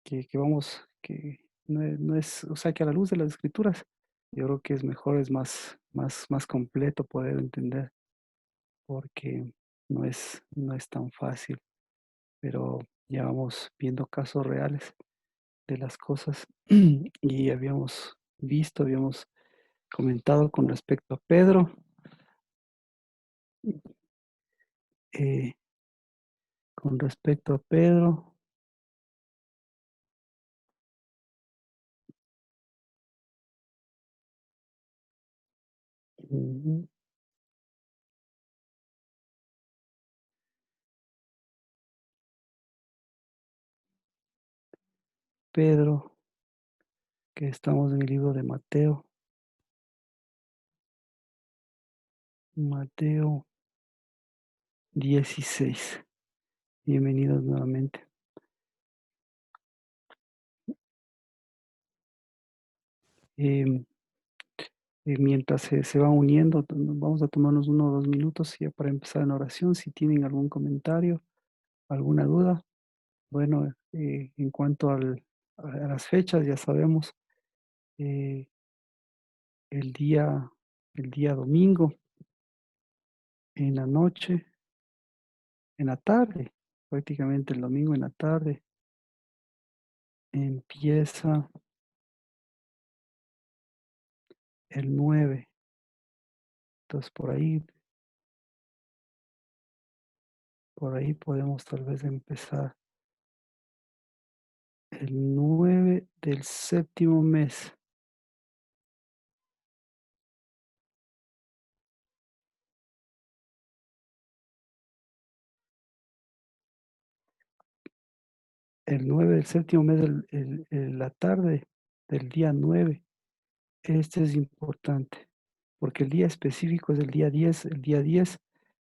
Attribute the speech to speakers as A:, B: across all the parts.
A: que vamos, que no es, o sea, que a la luz de las escrituras, yo creo que es mejor, es más completo poder entender, porque no es tan fácil, pero ya vamos viendo casos reales de las cosas y habíamos comentado con respecto a Pedro, eh, con respecto a Pedro, ujú, Pedro, que estamos en el libro de Mateo, Mateo 16. Bienvenidos nuevamente. Em, mientras se van uniendo, vamos a tomarnos 1 o 2 minutos ya para empezar en oración. Si tienen algún comentario, alguna duda, bueno, en cuanto a las fechas, ya sabemos, eh, el día, el día domingo, en la noche, en la tarde, prácticamente el domingo en la tarde, empieza el 9. Entonces por ahí podemos tal vez empezar el 9 del séptimo mes. El 9 del séptimo mes, la tarde del día 9. Este es importante, porque el día específico es el día 10. El día 10,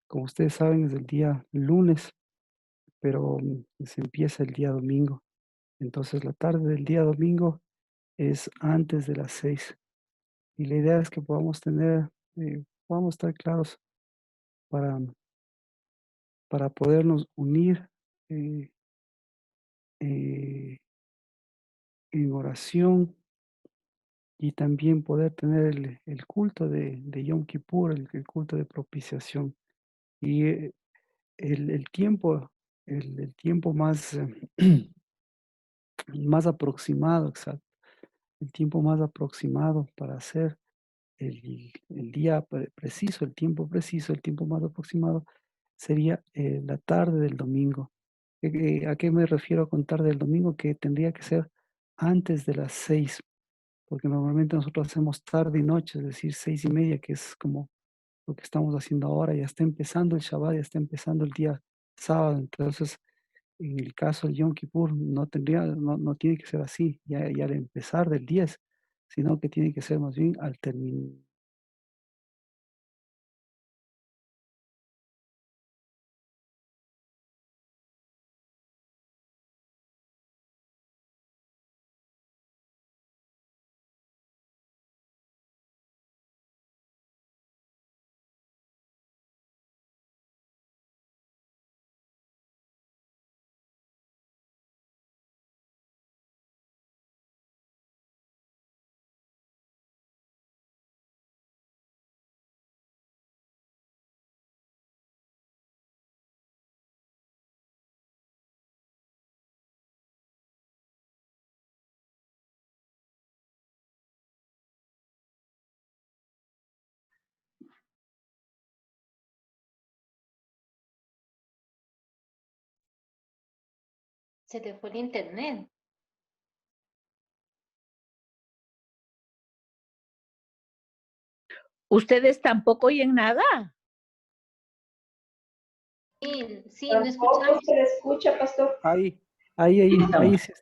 A: como ustedes saben, es el día lunes, pero se empieza el día domingo. Entonces la tarde del día domingo es antes de las 6. Y la idea es que podamos estar claros para, para podernos unir eh, eh, en oración y también poder tener el culto de Yom Kippur, el culto de propiciación. Y el tiempo, el tiempo más, más aproximado, exacto, el tiempo más aproximado para hacer el día preciso, el tiempo preciso, el tiempo más aproximado sería la tarde del domingo. ¿A qué me refiero con tarde del domingo? Que tendría que ser antes de las 6, porque normalmente nosotros hacemos tarde y noche, es decir, 6:30, que es como lo que estamos haciendo ahora. Ya está empezando el Shabbat, ya está empezando el día sábado. Entonces, en el caso del Yom Kippur, no tiene que ser así, ya al empezar del 10, sino que tiene que ser más bien al terminar.
B: Se te fue el internet.
C: ¿Ustedes tampoco oyen nada?
B: Sí, sí, no
D: Tampoco
B: escuchamos.
D: se le escucha, pastor.
A: Ahí sí estamos.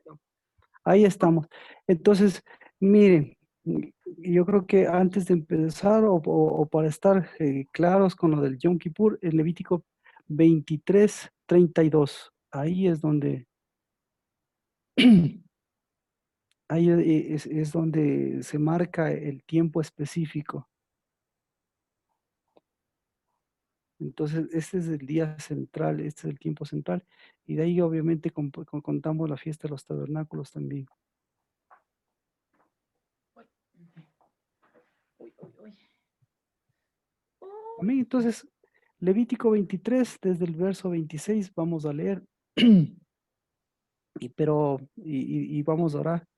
A: Ahí estamos. Entonces, miren, yo creo que antes de empezar o para estar claros con lo del Yom Kippur, el Levítico 23:32, ahí es donde, ahí es donde se marca el tiempo específico. Entonces, este es el día central, este es el tiempo central. Y de ahí obviamente contamos la fiesta de los tabernáculos también.
C: Uy, uy, uy.
A: Amén. Entonces, Levítico 23, desde el verso 26, vamos a leer. Y vamos a orar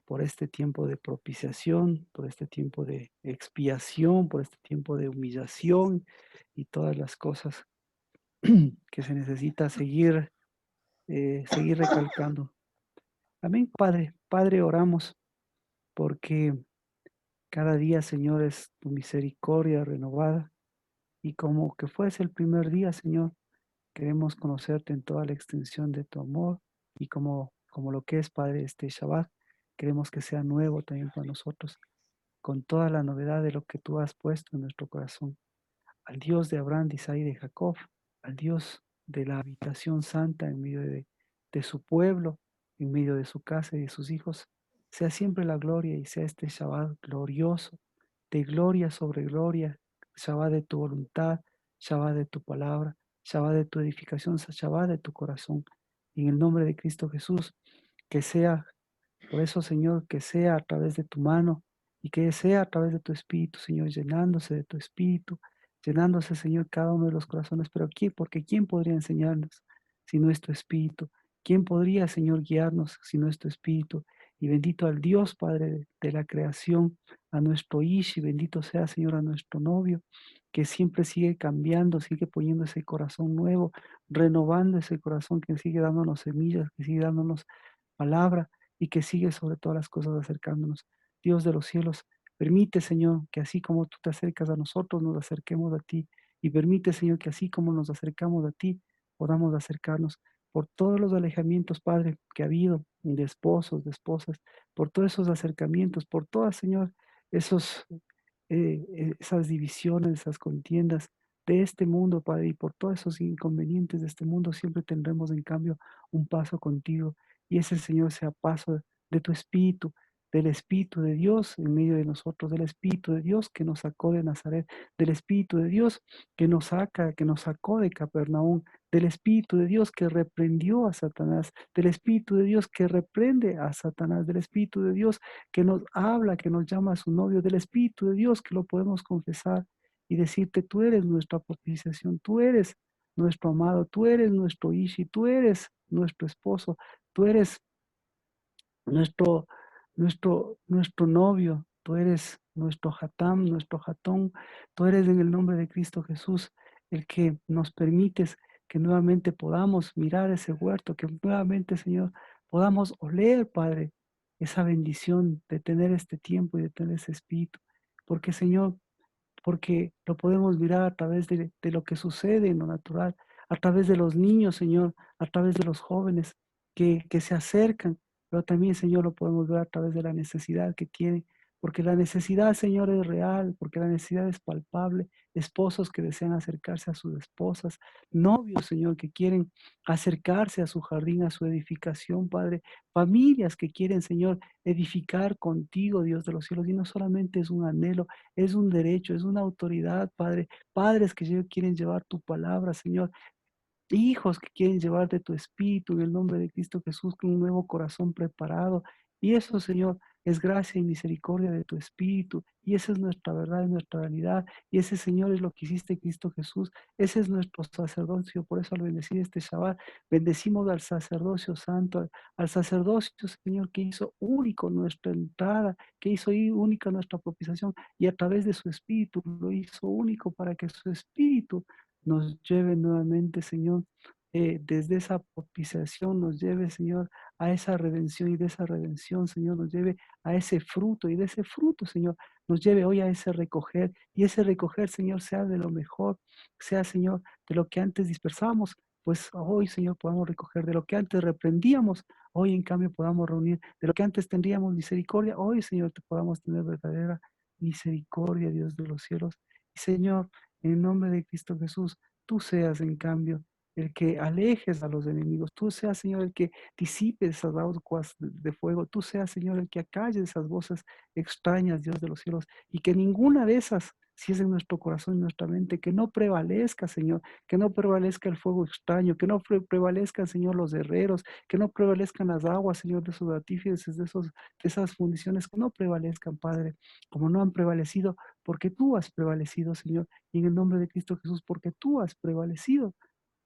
A: por este tiempo de propiciación, por este tiempo de expiación, por este tiempo de humillación y todas las cosas que se necesita seguir recalcando. Amén, Padre. Padre, oramos porque cada día, Señor, es tu misericordia renovada y como que fuese el primer día, Señor, queremos conocerte en toda la extensión de tu amor y como lo que es, Padre, este Shabbat, queremos que sea nuevo también para nosotros, con toda la novedad de lo que tú has puesto en nuestro corazón. Al Dios de Abraham, de Isaac y de Jacob, al Dios de la habitación santa en medio de su pueblo, en medio de su casa y de sus hijos, sea siempre la gloria y sea este Shabbat glorioso, de gloria sobre gloria, Shabbat de tu voluntad, Shabbat de tu palabra, Shabbat de tu edificación, Shabbat de tu corazón. Y en el nombre de Cristo Jesús, que sea por eso, Señor, que sea a través de tu mano y que sea a través de tu espíritu, Señor, llenándose de tu espíritu, llenándose, Señor, cada uno de los corazones. Pero ¿quién? Porque ¿quién podría enseñarnos si no es tu espíritu? ¿Quién podría, Señor, guiarnos si no es tu espíritu? Y bendito al Dios, Padre de la creación, a nuestro Ishi, bendito sea, Señor, a nuestro novio, que siempre sigue cambiando, sigue poniendo ese corazón nuevo, renovando ese corazón que sigue dándonos semillas, que sigue dándonos palabra y que sigue sobre todas las cosas acercándonos. Dios de los cielos, permite, Señor, que así como tú te acercas a nosotros, nos acerquemos a ti. Y permite, Señor, que así como nos acercamos a ti, podamos acercarnos por todos los alejamientos, Padre, que ha habido de esposos, de esposas, por todos esos acercamientos, por todas, Señor, esas divisiones, esas contiendas de este mundo, Padre, y por todos esos inconvenientes de este mundo, siempre tendremos en cambio un paso contigo. Y ese, Señor, sea paso de tu Espíritu, del Espíritu de Dios en medio de nosotros, del Espíritu de Dios que nos sacó de Nazaret, del Espíritu de Dios que nos sacó de Capernaum, del Espíritu de Dios que reprendió a Satanás, del Espíritu de Dios que reprende a Satanás, del Espíritu de Dios que nos habla, que nos llama a su novio, del Espíritu de Dios que lo podemos confesar y decirte, tú eres nuestra propiciación, tú eres nuestro amado, tú eres nuestro Ishi, tú eres nuestro esposo, tú eres nuestro, nuestro novio, tú eres nuestro Hatam, nuestro Hatón, tú eres en el nombre de Cristo Jesús el que nos permites que nuevamente podamos mirar ese huerto, que nuevamente, Señor, podamos oler, Padre, esa bendición de tener este tiempo y de tener ese espíritu. Porque, Señor, porque lo podemos mirar a través de lo que sucede en lo natural, a través de los niños, Señor, a través de los jóvenes que se acercan, pero también, Señor, lo podemos ver a través de la necesidad que tienen, porque la necesidad, Señor, es real, porque la necesidad es palpable, esposos que desean acercarse a sus esposas, novios, Señor, que quieren acercarse a su jardín, a su edificación, Padre, familias que quieren, Señor, edificar contigo, Dios de los cielos, y no solamente es un anhelo, es un derecho, es una autoridad, Padre. Padres que quieren llevar tu palabra, Señor. Hijos que quieren llevar de tu espíritu en el nombre de Cristo Jesús con un nuevo corazón preparado. Y eso, Señor, es gracia y misericordia de tu espíritu. Y esa es nuestra verdad y nuestra realidad. Y ese, Señor, es lo que hiciste Cristo Jesús. Ese es nuestro sacerdocio. Por eso al bendecir este Shabbat, bendecimos al sacerdocio santo, al sacerdocio, Señor, que hizo único nuestra entrada, que hizo única nuestra propiciación. Y a través de su espíritu lo hizo único para que su espíritu nos lleve nuevamente, Señor, desde esa propiciación, nos lleve, Señor, a esa redención y de esa redención, Señor, nos lleve a ese fruto y de ese fruto, Señor, nos lleve hoy a ese recoger y ese recoger, Señor, sea de lo mejor, sea, Señor, de lo que antes dispersábamos, pues hoy, Señor, podamos recoger, de lo que antes reprendíamos, hoy en cambio podamos reunir, de lo que antes tendríamos misericordia, hoy, Señor, te podamos tener verdadera misericordia, Dios de los cielos. Y Señor, en el nombre de Cristo Jesús, tú seas en cambio el que alejes a los enemigos, tú seas, Señor, el que disipe esas aguas de fuego, tú seas, Señor, el que acalle esas voces extrañas, Dios de los cielos, y que ninguna de esas si es en nuestro corazón y nuestra mente, que no prevalezca, Señor, que no prevalezca el fuego extraño, que no prevalezcan, Señor, los herreros, que no prevalezcan las aguas, Señor, de esos artífices, de esas fundiciones, que no prevalezcan, Padre, como no han prevalecido, porque tú has prevalecido, Señor, y en el nombre de Cristo Jesús, porque tú has prevalecido.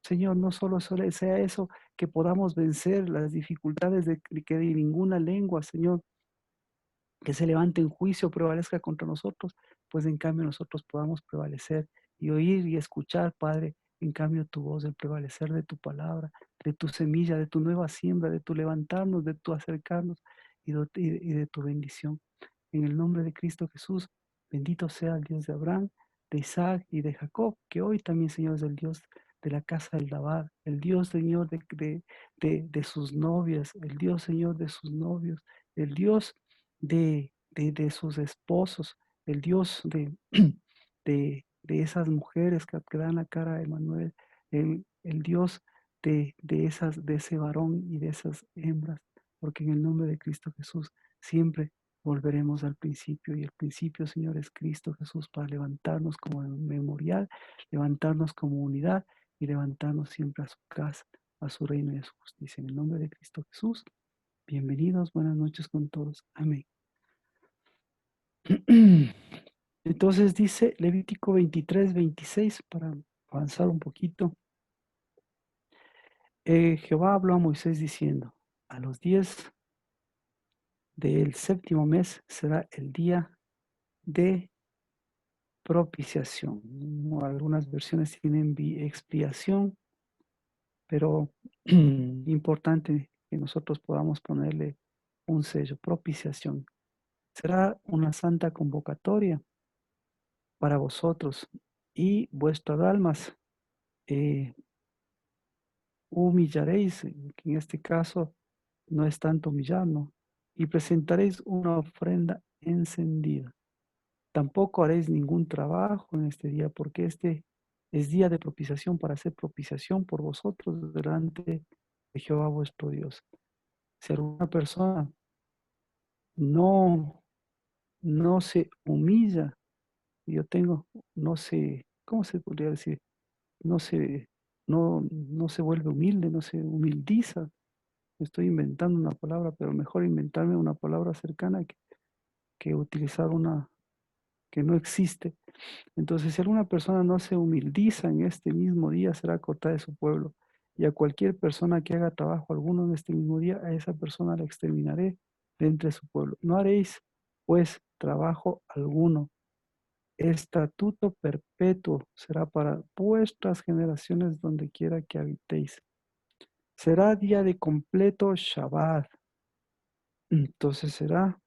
A: Señor, no solo sea eso, que podamos vencer las dificultades de que de ninguna lengua, Señor, que se levante en juicio, prevalezca contra nosotros, pues en cambio nosotros podamos prevalecer y oír y escuchar, Padre, en cambio tu voz, el prevalecer de tu palabra, de tu semilla, de tu nueva siembra, de tu levantarnos, de tu acercarnos y de tu bendición. En el nombre de Cristo Jesús, bendito sea el Dios de Abraham, de Isaac y de Jacob, que hoy también, Señor, es el Dios de la casa del Dabar, el Dios, Señor, de sus novias, el Dios, Señor, de sus novios, el Dios de sus esposos, el Dios de esas mujeres que dan la cara a Emanuel, el Dios de ese varón y de esas hembras, porque en el nombre de Cristo Jesús siempre volveremos al principio, y el principio, Señor, es Cristo Jesús, para levantarnos como memorial, levantarnos como unidad y levantarnos siempre a su casa, a su reino y a su justicia. En el nombre de Cristo Jesús, bienvenidos, buenas noches con todos. Amén. Entonces dice Levítico 23:26, para avanzar un poquito. Jehová habló a Moisés diciendo: a los 10 del séptimo mes será el día de propiciación. Algunas versiones tienen expiación, pero importante que nosotros podamos ponerle un sello, propiciación. Será una santa convocatoria para vosotros y vuestras almas. Humillaréis, que en este caso no es tanto humillar, ¿no? Y presentaréis una ofrenda encendida. Tampoco haréis ningún trabajo en este día, porque este es día de propiciación, para hacer propiciación por vosotros delante de Jehová vuestro Dios. Si alguna persona no, no se humilla, no se, ¿cómo se podría decir? No se, no se vuelve humilde, no se humildiza. Estoy inventando una palabra, pero mejor inventarme una palabra cercana que utilizar una que no existe. Entonces, si alguna persona no se humildiza en este mismo día, será cortada de su pueblo. Y a cualquier persona que haga trabajo alguno en este mismo día, a esa persona la exterminaré de entre su pueblo. No haréis, pues, trabajo alguno. Estatuto perpetuo será para vuestras generaciones donde quiera que habitéis. Será día de completo Shabbat. Entonces será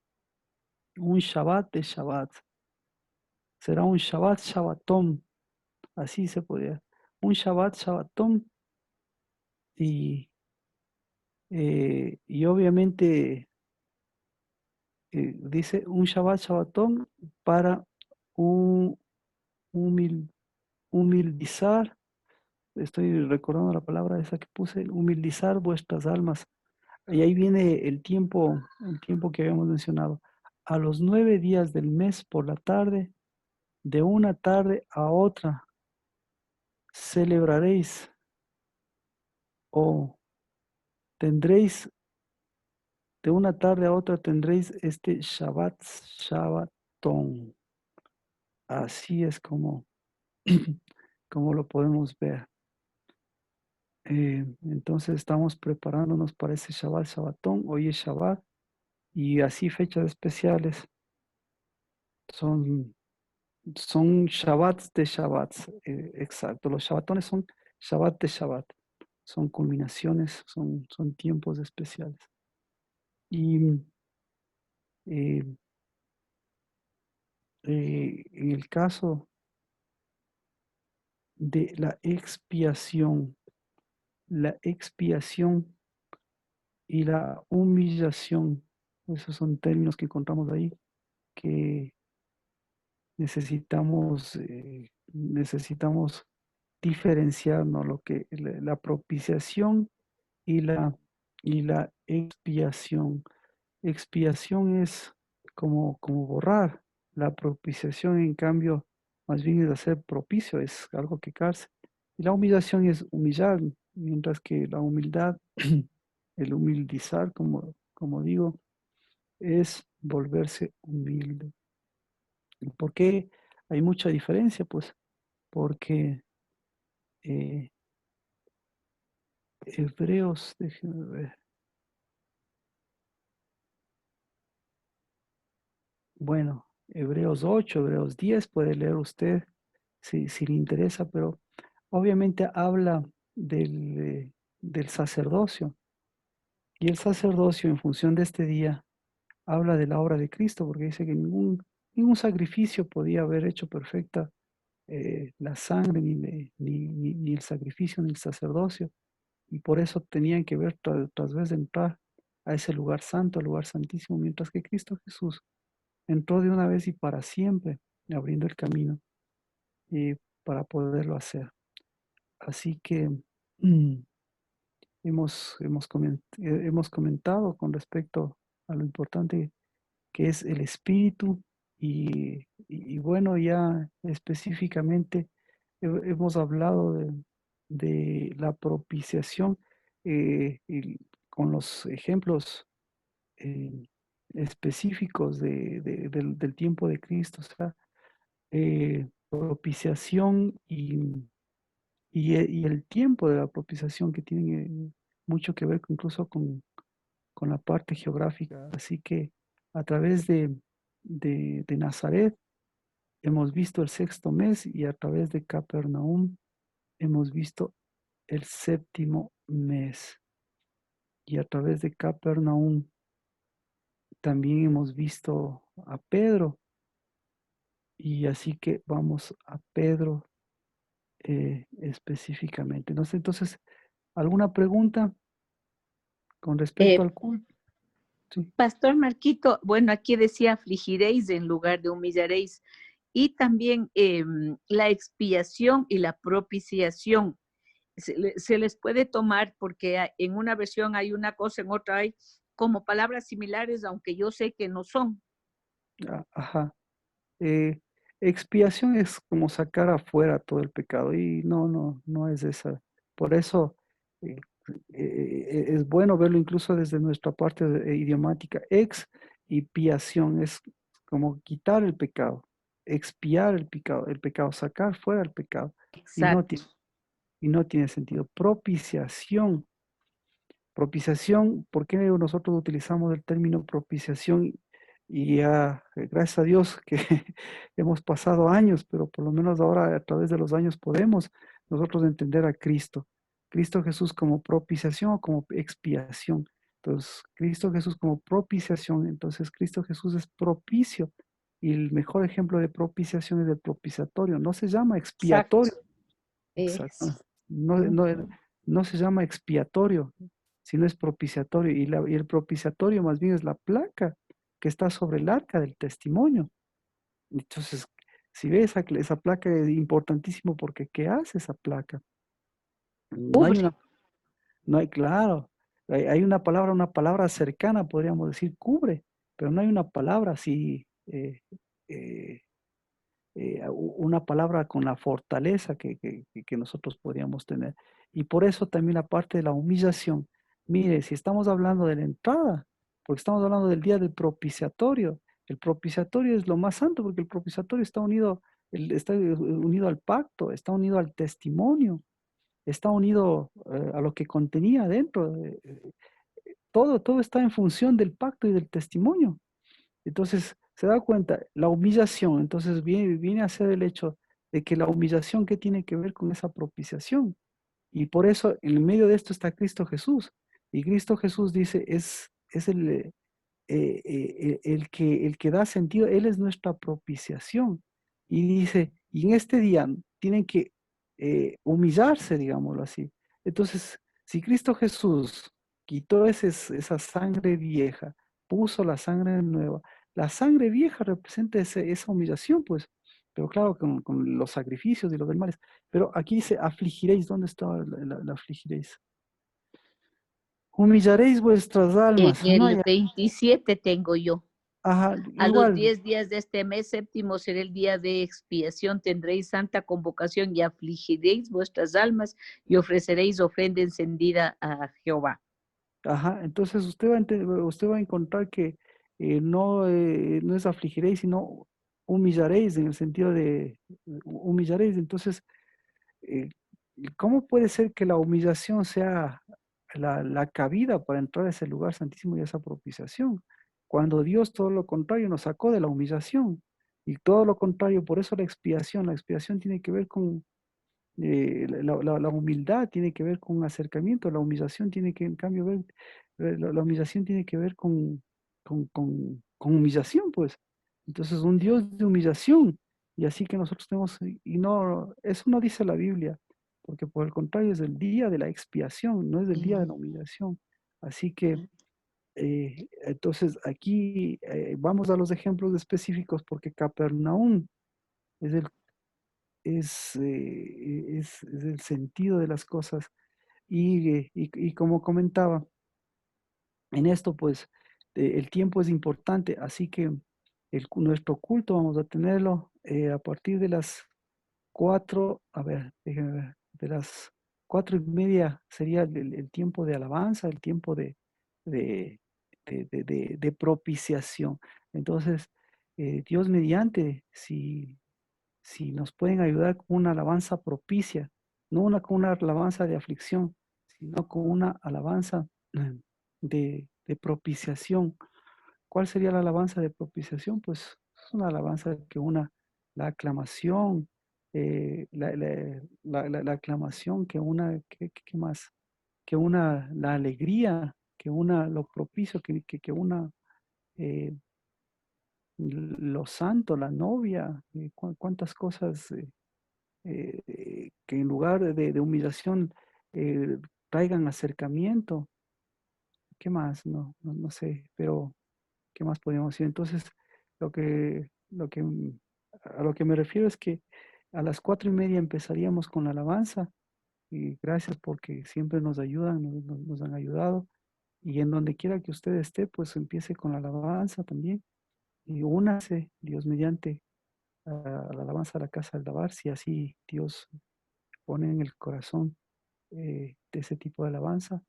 A: un Shabbat de Shabbat. Será un Shabbat Shabbatón. Así se podría. Un Shabbat Shabbatón. Y obviamente dice un Shabbat Shabbatón para un humildizar. Estoy recordando la palabra esa que puse, humildizar vuestras almas. Y ahí viene el tiempo que habíamos mencionado. A los 9 días del mes por la tarde, de una tarde a otra, celebraréis o tendréis, de una tarde a otra tendréis este Shabbatón. Así es como, como lo podemos ver. Entonces estamos preparándonos para ese Shabbatón. Hoy es Shabbat, y así fechas especiales son Shabbats de Shabbats. Exacto, los Shabbatones son Shabbat de Shabbat. Son culminaciones, son tiempos especiales. Y eh, en el caso de la expiación y la humillación, esos son términos que encontramos ahí, que necesitamos diferenciarnos, lo que la propiciación y la expiación. Expiación es como borrar. La propiciación, en cambio, más bien es hacer propicio, es algo que calce. Y la humillación es humillar, mientras que la humildad, el humildizar, como digo, es volverse humilde. ¿Por qué hay mucha diferencia? Pues porque eh, Hebreos, déjenme ver. Bueno, Hebreos 8, Hebreos 10, puede leer usted si le interesa, pero obviamente habla del sacerdocio. Y el sacerdocio, en función de este día, habla de la obra de Cristo, porque dice que ningún sacrificio podía haber hecho perfecta la sangre, ni el sacrificio, ni el sacerdocio. Y por eso tenían que ver tras vez de entrar a ese lugar santo, al lugar santísimo, mientras que Cristo Jesús entró de una vez y para siempre, abriendo el camino para poderlo hacer. Así que hemos comentado con respecto a lo importante que es el espíritu y bueno, ya específicamente hemos hablado de la propiciación y con los ejemplos eh, específicos del tiempo de Cristo, o sea, propiciación y el tiempo de la propiciación que tiene mucho que ver incluso con la parte geográfica. Así que a través de Nazaret hemos visto el sexto mes y a través de Capernaum hemos visto el séptimo mes. Y a través de Capernaum también hemos visto a Pedro. Y así que vamos a Pedro específicamente. No sé, entonces, ¿alguna pregunta con respecto
C: Eh,
A: al culto? Sí.
C: Pastor Marquito, bueno, aquí decía afligiréis en lugar de humillaréis. Y también la expiación y la propiciación. Se les puede tomar porque en una versión hay una cosa, en otra hay como palabras similares, aunque yo sé que no son.
A: Ajá. Eh, Expiación es como sacar afuera todo el pecado y no es esa. Por eso eh, es bueno verlo incluso desde nuestra parte idiomática. Ex y piación es como quitar el pecado, expiar el pecado, sacar fuera el pecado y
C: Exacto.
A: y no tiene sentido. Propiciación. Propiciación, ¿por qué nosotros utilizamos el término propiciación? Y ya, gracias a Dios que hemos pasado años, pero por lo menos ahora a través de los años podemos nosotros entender a Cristo. Cristo Jesús como propiciación o como expiación. Entonces, Cristo Jesús como propiciación, entonces Cristo Jesús es propicio. Y el mejor ejemplo de propiciación es el propiciatorio. No se llama expiatorio.
C: Exacto.
A: Exacto.
C: Es.
A: No se llama expiatorio, sino es propiciatorio. Y el propiciatorio más bien es la placa que está sobre el arca del testimonio. Entonces, si ves esa placa es importantísimo porque ¿qué hace esa placa? No hay
C: Cubre.
A: una, no hay, claro, hay una palabra cercana, podríamos decir, cubre, pero no hay una palabra así eh, una palabra con la fortaleza que nosotros podríamos tener. Y por eso también la parte de la humillación. Mire, si estamos hablando de la entrada, porque estamos hablando del día del propiciatorio, el propiciatorio es lo más santo porque el propiciatorio está unido, está unido al pacto, está unido al testimonio, está unido a lo que contenía dentro. Todo está en función del pacto y del testimonio. Entonces, se da cuenta, la humillación, entonces viene a ser el hecho de que la humillación que tiene que ver con esa propiciación. Y por eso en medio de esto está Cristo Jesús. Y Cristo Jesús dice, es el que da sentido, Él es nuestra propiciación. Y dice, y en este día tienen que humillarse, digámoslo así. Entonces, si Cristo Jesús quitó esa sangre vieja, puso la sangre nueva, la sangre vieja representa esa humillación, pues, pero claro, con los sacrificios y los demás. Pero aquí dice, afligiréis, ¿dónde está la afligiréis? Humillaréis vuestras
C: En
A: almas. No hay
C: el 27 tengo yo.
A: Ajá,
C: A los
A: igual,
C: 10 días de este mes séptimo será el día de expiación, tendréis santa convocación y afligiréis vuestras almas y ofreceréis ofrenda encendida a Jehová.
A: ajá, entonces usted va a encontrar que no es afligiréis, sino humillaréis en el sentido de humillaréis. Entonces, eh, ¿cómo puede ser que la humillación sea la cabida para entrar a ese lugar santísimo y a esa propiciación? Cuando Dios todo lo contrario nos sacó de la humillación y todo lo contrario, por eso la expiación tiene que ver con la humildad, tiene que ver con un acercamiento, la humillación tiene que en cambio ver, la humillación tiene que ver con humillación, pues. Entonces, un Dios de humillación, y así que nosotros tenemos, y no, eso no dice la Biblia, porque por el contrario es el día de la expiación, no es el día de la humillación. Así que, entonces aquí vamos a los ejemplos específicos, porque Capernaum es es el sentido de las cosas. Y como comentaba, en esto, pues, el tiempo es importante, así que nuestro culto vamos a tenerlo a partir de las 4, a ver, déjenme ver, de las 4:30 sería el tiempo de alabanza, el tiempo de, de propiciación. Entonces, Dios mediante, si nos pueden ayudar con una alabanza propicia, no con una alabanza de aflicción, sino con una alabanza de propiciación. ¿Cuál sería la alabanza de propiciación? Pues es una alabanza que una la aclamación, la aclamación, que una, ¿qué más? Que una, la alegría, que una, lo propicio, que una, eh, lo santo, la novia, cuántas cosas que en lugar de humillación traigan acercamiento. ¿Qué más? No sé, pero ¿qué más podríamos decir? Entonces, a lo que me refiero es que a las 4:30 empezaríamos con la alabanza y gracias porque siempre nos ayudan, nos han ayudado y en donde quiera que usted esté, pues empiece con la alabanza también y únase, Dios mediante, a la alabanza a la casa del lavar, si así Dios pone en el corazón de ese tipo de alabanza.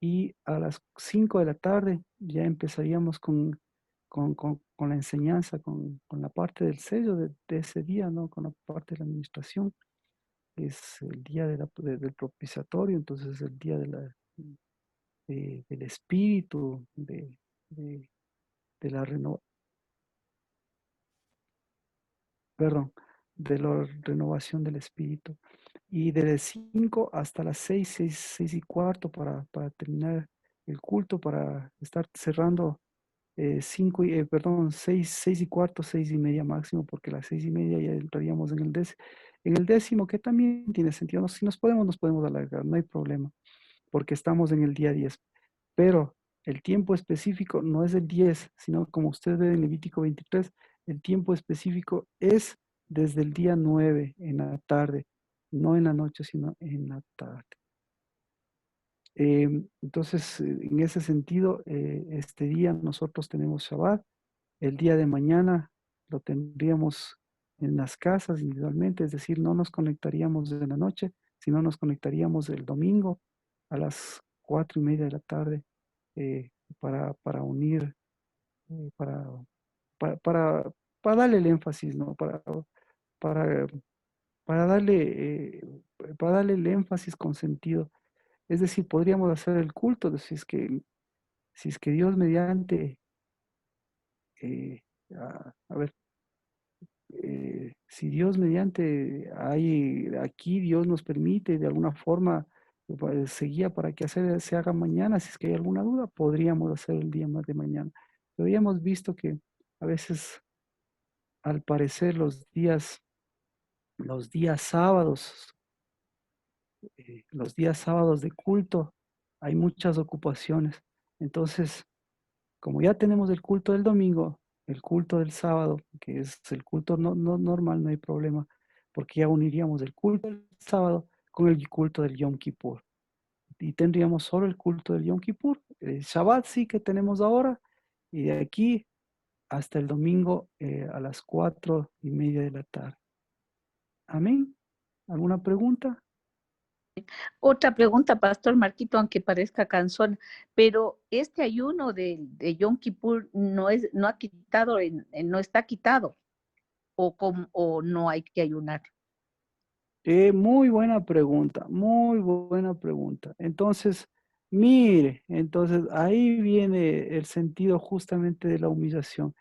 A: Y a las 5 de la tarde ya empezaríamos con la enseñanza, con la parte del sello de ese día, ¿no? Con la parte de la administración. Es el día del propiciatorio, entonces es el día del espíritu, de, de la perdón, de la renovación del espíritu. Y de las 5 hasta las 6:15 para terminar el culto, para estar cerrando 6:15, 6:30 máximo, porque a las 6:30 ya entraríamos en el décimo, que también tiene sentido. Si nos podemos alargar, no hay problema, porque estamos en el día 10. Pero el tiempo específico no es el 10, sino como usted ve en Levítico 23, el tiempo específico es desde el día 9 en la tarde, no en la noche, sino en la tarde. Entonces, en ese sentido, este día nosotros tenemos Shabbat. El día de mañana lo tendríamos en las casas individualmente, es decir, no nos conectaríamos de la noche, sino nos conectaríamos el domingo a las 4:30 de la tarde para unir, eh, para, para, para, para darle el énfasis, ¿no? Para, para darle, para darle el énfasis con sentido. Es decir, podríamos hacer el culto, si es que Dios mediante, eh, a ver, si Dios mediante hay aquí, Dios nos permite de alguna forma pues, se guía para que se haga mañana, si es que hay alguna duda, podríamos hacer el día más de mañana. Pero ya hemos visto que a veces, al parecer, los días sábados de culto, hay muchas ocupaciones. Entonces, como ya tenemos el culto del domingo, el culto del sábado, que es el culto no normal, no hay problema, porque ya uniríamos el culto del sábado con el culto del Yom Kippur. Y tendríamos solo el culto del Yom Kippur. El Shabbat sí que tenemos ahora, y de aquí hasta el domingo a las 4:30 de la tarde. Amén. ¿Alguna pregunta?
C: Otra pregunta, Pastor Marquito, aunque parezca cansón, pero este ayuno de Yom Kippur no ha quitado, no está quitado, o no hay que ayunar.
A: Muy buena pregunta, muy buena pregunta. Entonces, mire, entonces ahí viene el sentido justamente de la humillación.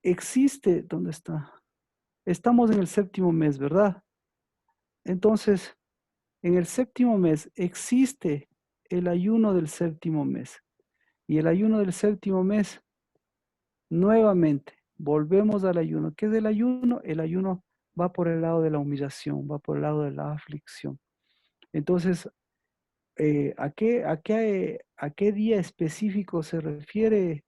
A: Existe, ¿dónde está? Estamos en el séptimo mes, ¿verdad? Entonces, en el séptimo mes existe el ayuno del séptimo mes. Y el ayuno del séptimo mes, nuevamente, volvemos al ayuno. ¿Qué es el ayuno? El ayuno va por el lado de la humillación, va por el lado de la aflicción. Entonces, ¿a qué día específico se refiere?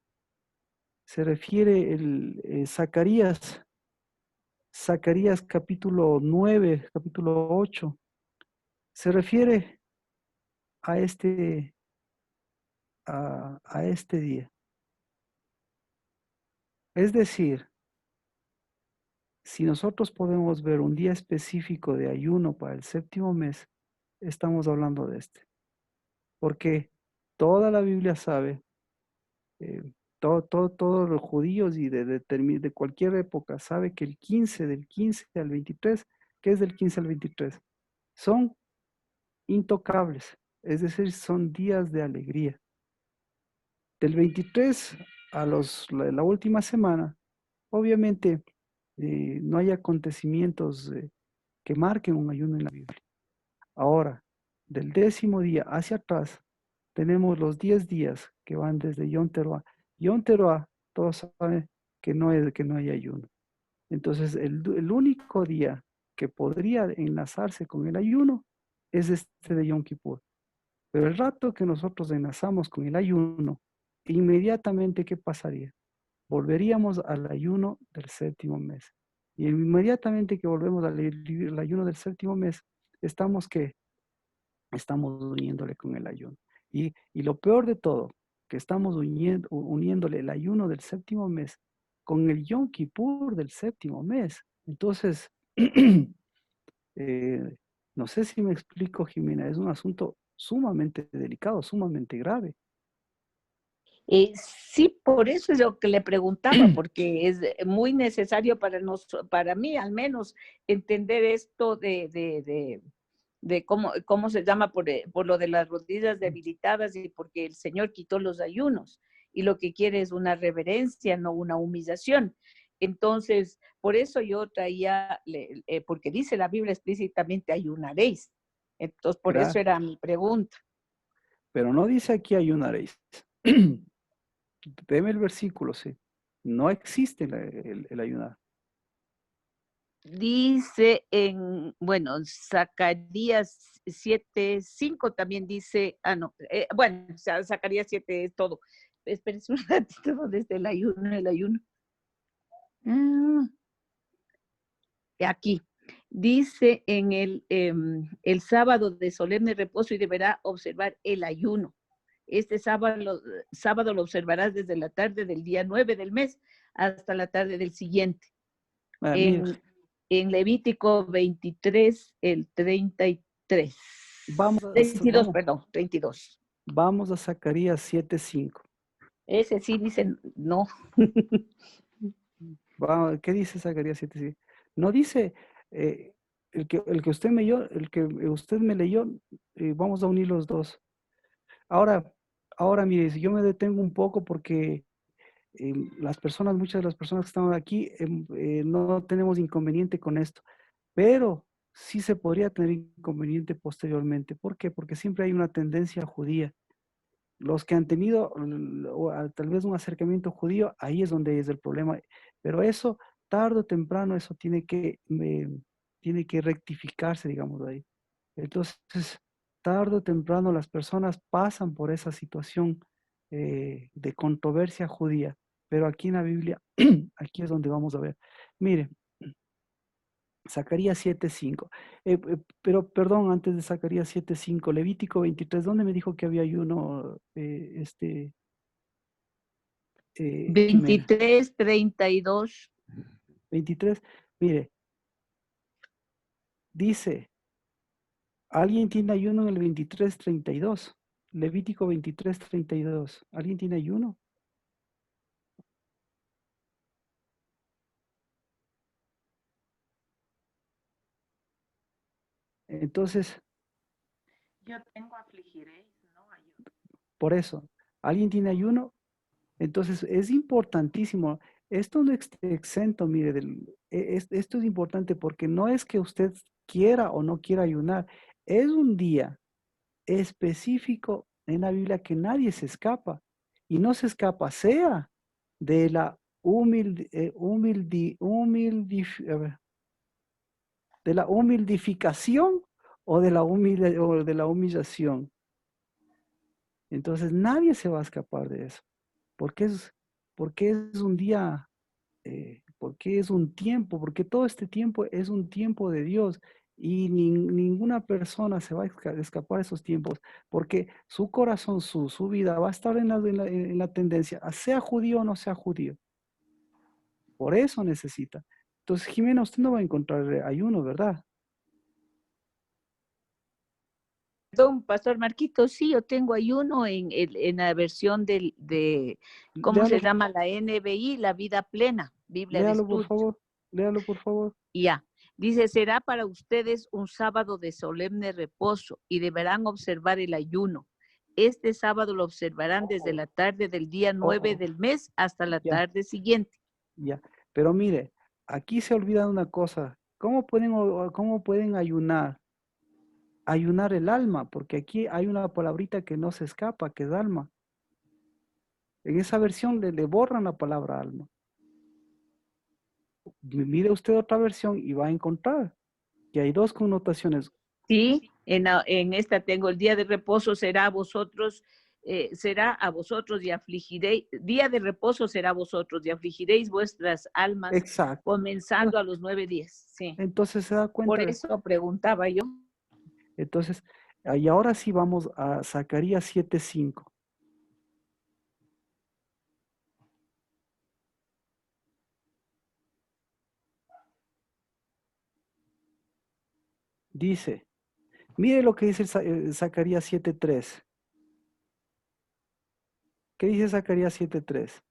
A: Se refiere Zacarías capítulo 9, capítulo 8. Se refiere a este día. Es decir, si nosotros podemos ver un día específico de ayuno para el séptimo mes, estamos hablando de este. Porque toda la Biblia sabe, todos los judíos y de cualquier época sabe que el 15, del 15 al 23, ¿qué es del 15 al 23? Son intocables, es decir, son días de alegría. Del 23 a la última semana, obviamente no hay acontecimientos que marquen un ayuno en la Biblia. Ahora, del 10º día hacia atrás, tenemos los 10 días que van desde Yom Teruah. Yom Teruah, todos saben que no hay ayuno. Entonces, el único día que podría enlazarse con el ayuno es este de Yom Kippur. Pero el rato que nosotros enlazamos con el ayuno, inmediatamente, ¿qué pasaría? Volveríamos al ayuno del séptimo mes. Y inmediatamente que volvemos al ayuno del séptimo mes, estamos uniéndole con el ayuno. Y lo peor de todo, que estamos uniéndole el ayuno del séptimo mes con el Yom Kippur del séptimo mes. Entonces, no sé si me explico, Jimena, es un asunto sumamente delicado, sumamente grave.
C: Sí, por eso es lo que le preguntaba, porque es muy necesario para mí al menos, entender esto de cómo se llama por lo de las rodillas debilitadas y porque el Señor quitó los ayunos y lo que quiere es una reverencia, no una humillación. Entonces, por eso yo traía, porque dice la Biblia explícitamente, ayunaréis. Entonces, por eso era mi pregunta.
A: Pero no dice aquí ayunaréis. Deme el versículo, sí. No existe el ayunar.
C: Dice Zacarías 7:5 también dice, Zacarías 7 es todo. Espérense un ratito, ¿dónde está el ayuno? Aquí. Dice en el sábado de solemne reposo y deberá observar el ayuno. Este sábado lo observarás desde la tarde del día 9 del mes hasta la tarde del siguiente. En Levítico 23, el 33. 32.
A: Vamos a Zacarías 7:5.
C: Ese sí dice no.
A: ¿Qué dice Zacarías 7:5? No dice el que usted me leyó, vamos a unir los dos. Ahora, mire, si yo me detengo un poco porque muchas de las personas que están aquí, no tenemos inconveniente con esto, pero sí se podría tener inconveniente posteriormente. ¿Por qué? Porque siempre hay una tendencia judía. Los que han tenido tal vez un acercamiento judío, ahí es donde es el problema. Pero eso, tarde o temprano, eso tiene que rectificarse, digamos, de ahí. Entonces, tarde o temprano las personas pasan por esa situación de controversia judía. Pero aquí en la Biblia, aquí es donde vamos a ver. Mire, Zacarías 7:5. Pero, perdón, antes de Zacarías 7:5, Levítico 23, ¿dónde me dijo que había ayuno? que me
C: 23, 32.
A: 23, mire, dice, ¿alguien tiene ayuno en el 23:32? Levítico 23:32. ¿Alguien tiene ayuno? Entonces,
C: Yo tengo afligiréis, no ayuno.
A: por eso, ¿alguien tiene ayuno? Entonces, es importantísimo. Esto no es exento, mire, esto es importante porque no es que usted quiera o no quiera ayunar. Es un día específico en la Biblia que nadie se escapa. Y no se escapa, sea de la a ver, de la humildificación o de la humillación. Entonces, nadie se va a escapar de eso. Porque porque es un día, porque es un tiempo, porque todo este tiempo es un tiempo de Dios y ninguna persona se va a escapar de esos tiempos, porque su corazón, su vida va a estar en la tendencia, sea judío o no sea judío. Por eso necesita. Entonces, Jimena, usted no va a encontrar ayuno, ¿verdad?
C: Perdón, Pastor Marquito, sí, yo tengo ayuno en la versión ¿cómo se
A: Léalo,
C: llama? La NBI, La Vida Plena, Biblia de
A: léalo por
C: Estudio.
A: favor, léalo por favor.
C: Ya, dice, será para ustedes un sábado de solemne reposo y deberán observar el ayuno. Este sábado lo observarán desde la tarde del día 9
A: Oh,
C: del mes hasta la
A: ya,
C: tarde siguiente.
A: ya. Pero mire, aquí se olvida una cosa. Cómo pueden ayunar? Ayunar el alma, porque aquí hay una palabrita que no se escapa, que es alma. En esa versión le borran la palabra alma. Mire usted otra versión y va a encontrar que hay dos connotaciones.
C: Sí, en esta tengo el día de reposo será a vosotros y afligiréis, día de reposo será a vosotros y afligiréis vuestras almas
A: Exacto.
C: comenzando a los 9 días. Sí,
A: Entonces se da
C: por
A: cuenta.
C: eso preguntaba yo.
A: Entonces, y ahora sí vamos a Zacarías 7:5. Dice, mire lo que dice Zacarías 7:3. ¿Qué dice Zacarías 7:3?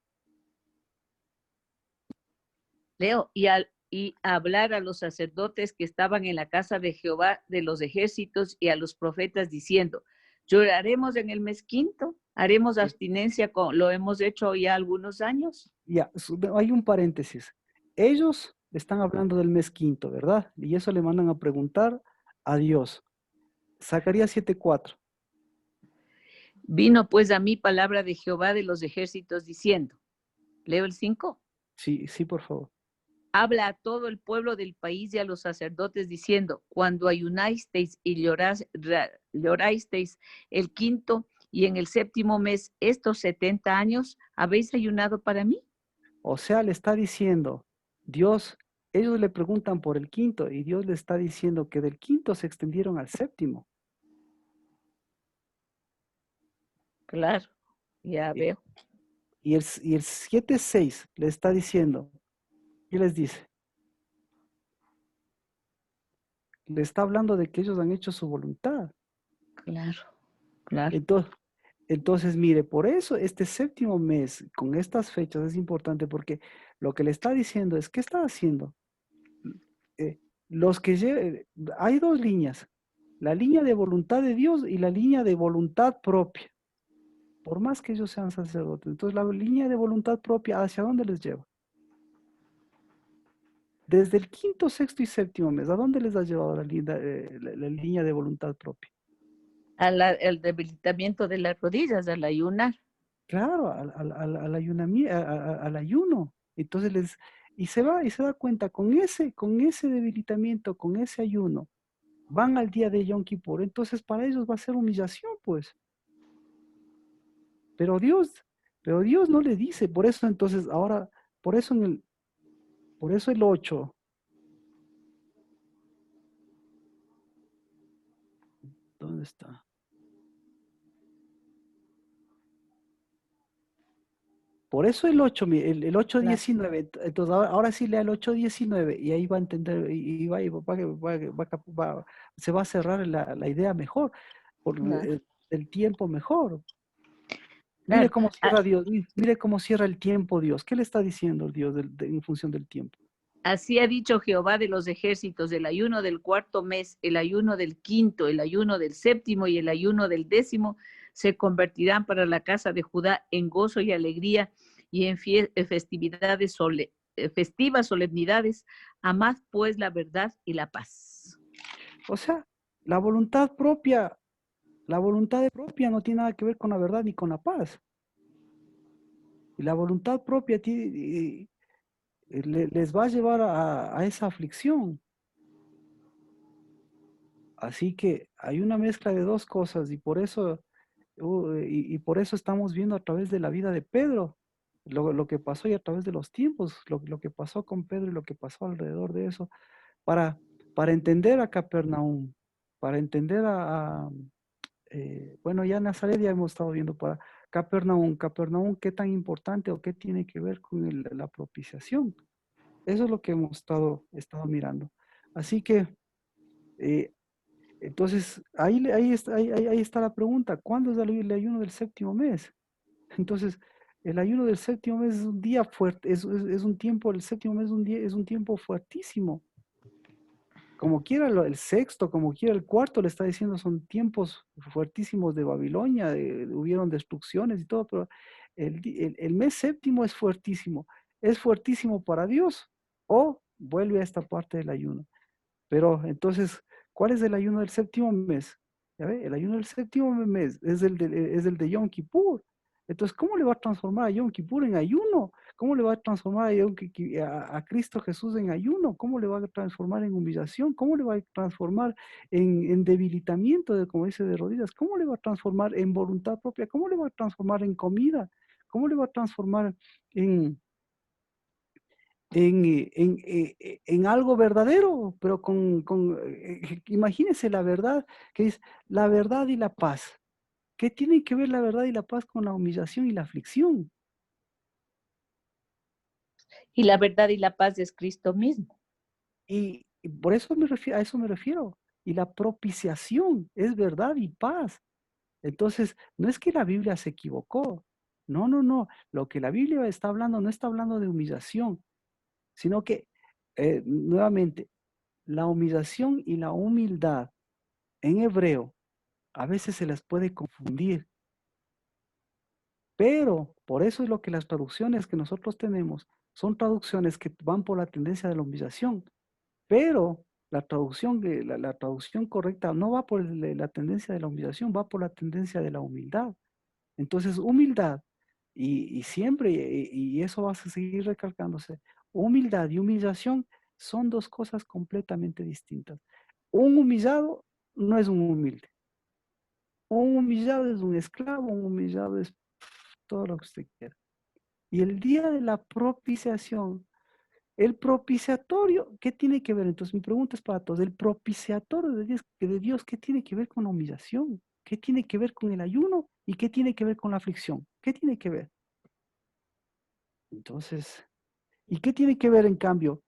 C: Leo, y hablar a los sacerdotes que estaban en la casa de Jehová de los ejércitos y a los profetas diciendo, lloraremos en el mes quinto, haremos abstinencia, lo hemos hecho ya algunos años.
A: Ya, hay un paréntesis. Ellos están hablando del mes quinto, ¿verdad? Y eso le mandan a preguntar a Dios. Zacarías 7:4.
C: Vino pues a mí palabra de Jehová de los ejércitos diciendo, leo el 5,
A: Sí, sí, por favor.
C: habla a todo el pueblo del país y a los sacerdotes diciendo, cuando ayunasteis y llorasteis el quinto y en el séptimo mes estos 70 años, ¿habéis ayunado para mí?
A: O sea, le está diciendo, Dios, ellos le preguntan por el quinto y Dios le está diciendo que del quinto se extendieron al séptimo.
C: Claro, ya
A: Y,
C: veo.
A: y el 7:6 le está diciendo, ¿qué les dice? Le está hablando de que ellos han hecho su voluntad.
C: Claro, claro.
A: Entonces, mire, por eso este séptimo mes con estas fechas es importante porque lo que le está diciendo es, ¿qué está haciendo? Eh, hay dos líneas, la línea de voluntad de Dios y la línea de voluntad propia, por más que ellos sean sacerdotes. Entonces, la línea de voluntad propia, ¿hacia dónde les lleva? Desde el quinto, sexto y séptimo mes, ¿a dónde les ha llevado la línea de voluntad propia?
C: El debilitamiento de las rodillas al ayunar.
A: Claro, al ayuno. Entonces y se da cuenta con ese debilitamiento, con ese ayuno, van al día de Yom Kippur. Entonces para ellos va a ser humillación, pues. Pero Dios, pero Dios no le dice, por eso entonces ahora, por eso por eso el 8, ¿dónde está? Por eso el 8, el 8:19.
C: Claro.
A: Entonces ahora sí lea el 8:19 y ahí va a entender y se va a cerrar la idea mejor, por
C: Claro.
A: el tiempo mejor. Mire
C: Claro.
A: cómo
C: Ah,
A: cierra Dios, mire cómo cierra el tiempo Dios. ¿Qué le está diciendo el Dios en función del tiempo?
C: así ha dicho Jehová de los ejércitos, el ayuno del cuarto mes, el ayuno del quinto, el ayuno del séptimo y el ayuno del décimo se convertirán para la casa de Judá en gozo y alegría y en festividades festivas solemnidades. Amad pues la verdad y la paz.
A: O sea, la voluntad propia no tiene nada que ver con la verdad ni con la paz. Y la voluntad propia les va a llevar a esa aflicción. Así que hay una mezcla de dos cosas y por eso, y por eso estamos viendo a través de la vida de Pedro lo que pasó y a través de los tiempos, lo que pasó con Pedro y lo que pasó alrededor de eso, para, para entender a Capernaum, para entender bueno, ya Nazaret ya hemos estado viendo para Capernaum, qué tan importante o qué tiene que ver con la propiciación. Eso es lo que hemos estado mirando. Así que, eh, entonces, ahí está la pregunta, ¿cuándo es el ayuno del séptimo mes? Entonces, el ayuno del séptimo mes es un día fuerte, es un tiempo, el séptimo mes es un tiempo fuertísimo. Como quiera el sexto, como quiera el cuarto, le está diciendo, son tiempos fuertísimos de Babilonia, hubieron destrucciones y todo, pero el mes séptimo es fuertísimo para Dios, o vuelve a esta parte del ayuno. Pero entonces, ¿cuál es el ayuno del séptimo mes? ¿Ya ve? El ayuno del séptimo mes es el de Yom Kippur. Entonces, ¿cómo le va a transformar a Yom Kippur en ayuno? ¿Cómo le va a transformar a Cristo Jesús en ayuno? ¿Cómo le va a transformar en humillación? ¿Cómo le va a transformar en debilitamiento, como dice, de rodillas? ¿Cómo le va a transformar en voluntad propia? ¿Cómo le va a transformar en comida? ¿Cómo le va a transformar en, en algo verdadero? Pero imagínense la verdad, que es la verdad y la paz. ¿Qué tiene que ver la verdad y la paz con la humillación y la aflicción?
C: Y la verdad y la paz es Cristo mismo.
A: Y por eso a eso me refiero. Y la propiciación es verdad y paz. Entonces, no es que la Biblia se equivocó. No, no, no. Lo que la Biblia está hablando no está hablando de humillación, sino que, nuevamente, la humillación y la humildad en hebreo a veces se las puede confundir, pero por eso es lo que las traducciones que nosotros tenemos son traducciones que van por la tendencia de la humillación, pero la traducción correcta no va por la tendencia de la humillación, va por la tendencia de la humildad. Entonces, humildad, y siempre, y eso va a seguir recalcándose, humildad y humillación son dos cosas completamente distintas. Un humillado no es un humilde. Un humillado es un esclavo, un humillado es todo lo que usted quiera. Y el día de la propiciación, el propiciatorio, ¿qué tiene que ver? Entonces mi pregunta es para todos, el propiciatorio de Dios, ¿qué tiene que ver con la humillación? ¿Qué tiene que ver con el ayuno? ¿Y qué tiene que ver con la aflicción? ¿Qué tiene que ver? Entonces, ¿y qué tiene que ver en cambio?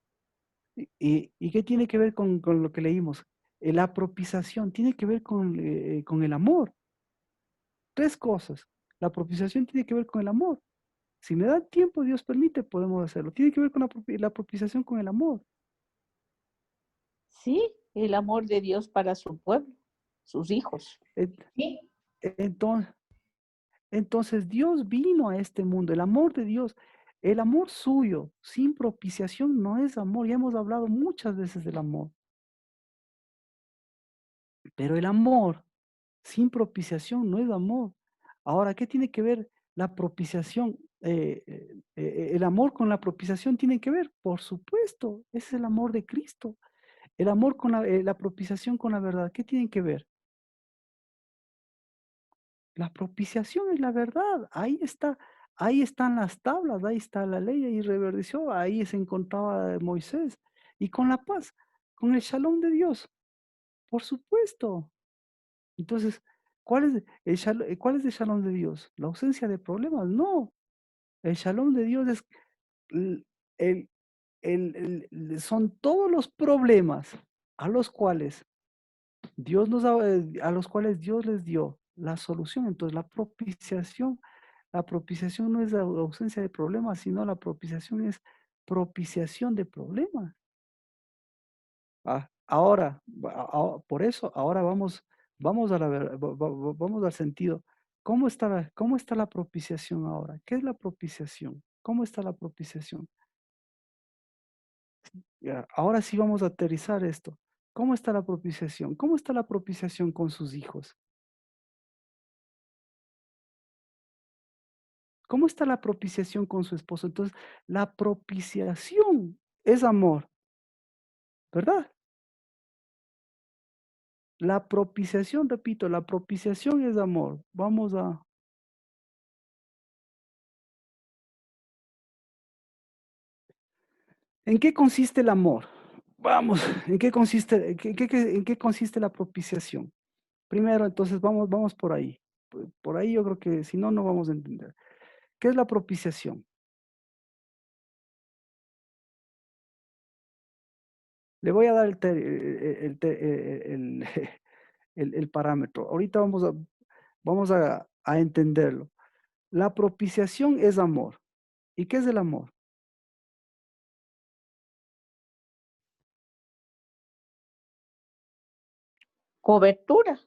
A: ¿Y qué tiene que ver con lo que leímos? La propiciación tiene que ver con el amor. Tres cosas. La propiciación tiene que ver con el amor. Si me da tiempo, Dios permite, podemos hacerlo. Tiene que ver con la propiciación con el amor.
C: Sí, el amor de Dios para su pueblo, sus hijos.
B: Sí,
A: Entonces, entonces Dios vino a este mundo, el amor de Dios, el amor suyo, sin propiciación no es amor. Ya hemos hablado muchas veces del amor, pero el amor sin propiciación no es amor. Ahora, ¿qué tiene que ver la propiciación? El amor con la propiciación tiene que ver, por supuesto, ese es el amor de Cristo. El amor con la propiciación con la verdad, ¿qué tienen que ver? La propiciación es la verdad, ahí están las tablas, ahí está la ley, ahí reverdeció, ahí se encontraba Moisés. Y con la paz, con el shalom de Dios, por supuesto. Entonces, ¿cuál es el shalom de Dios? ¿La ausencia de problemas? No, El shalom de Dios es el, son todos los problemas a los cuales a los cuales Dios les dio la solución. Entonces, la propiciación no es la ausencia de problemas, sino la propiciación es propiciación de problemas. Ahora, por eso, ahora vamos vamos al sentido. Cómo está la propiciación ahora? ¿Qué es la propiciación? ¿Cómo está la propiciación? Ya, ahora sí vamos a aterrizar esto. ¿Cómo está la propiciación? ¿Cómo está la propiciación con sus hijos? ¿Cómo está la propiciación con su esposo? Entonces, la propiciación es amor, ¿verdad? La propiciación, repito, la propiciación es amor. Vamos a... ¿En qué consiste el amor? Vamos, ¿en qué consiste, en qué consiste la propiciación? Primero, entonces, vamos por ahí. Por ahí yo creo que si no, no vamos a entender. ¿Qué es la propiciación? Le voy a dar el parámetro. Ahorita vamos a entenderlo. La propiciación es amor. ¿Y qué es el amor?
C: Cobertura.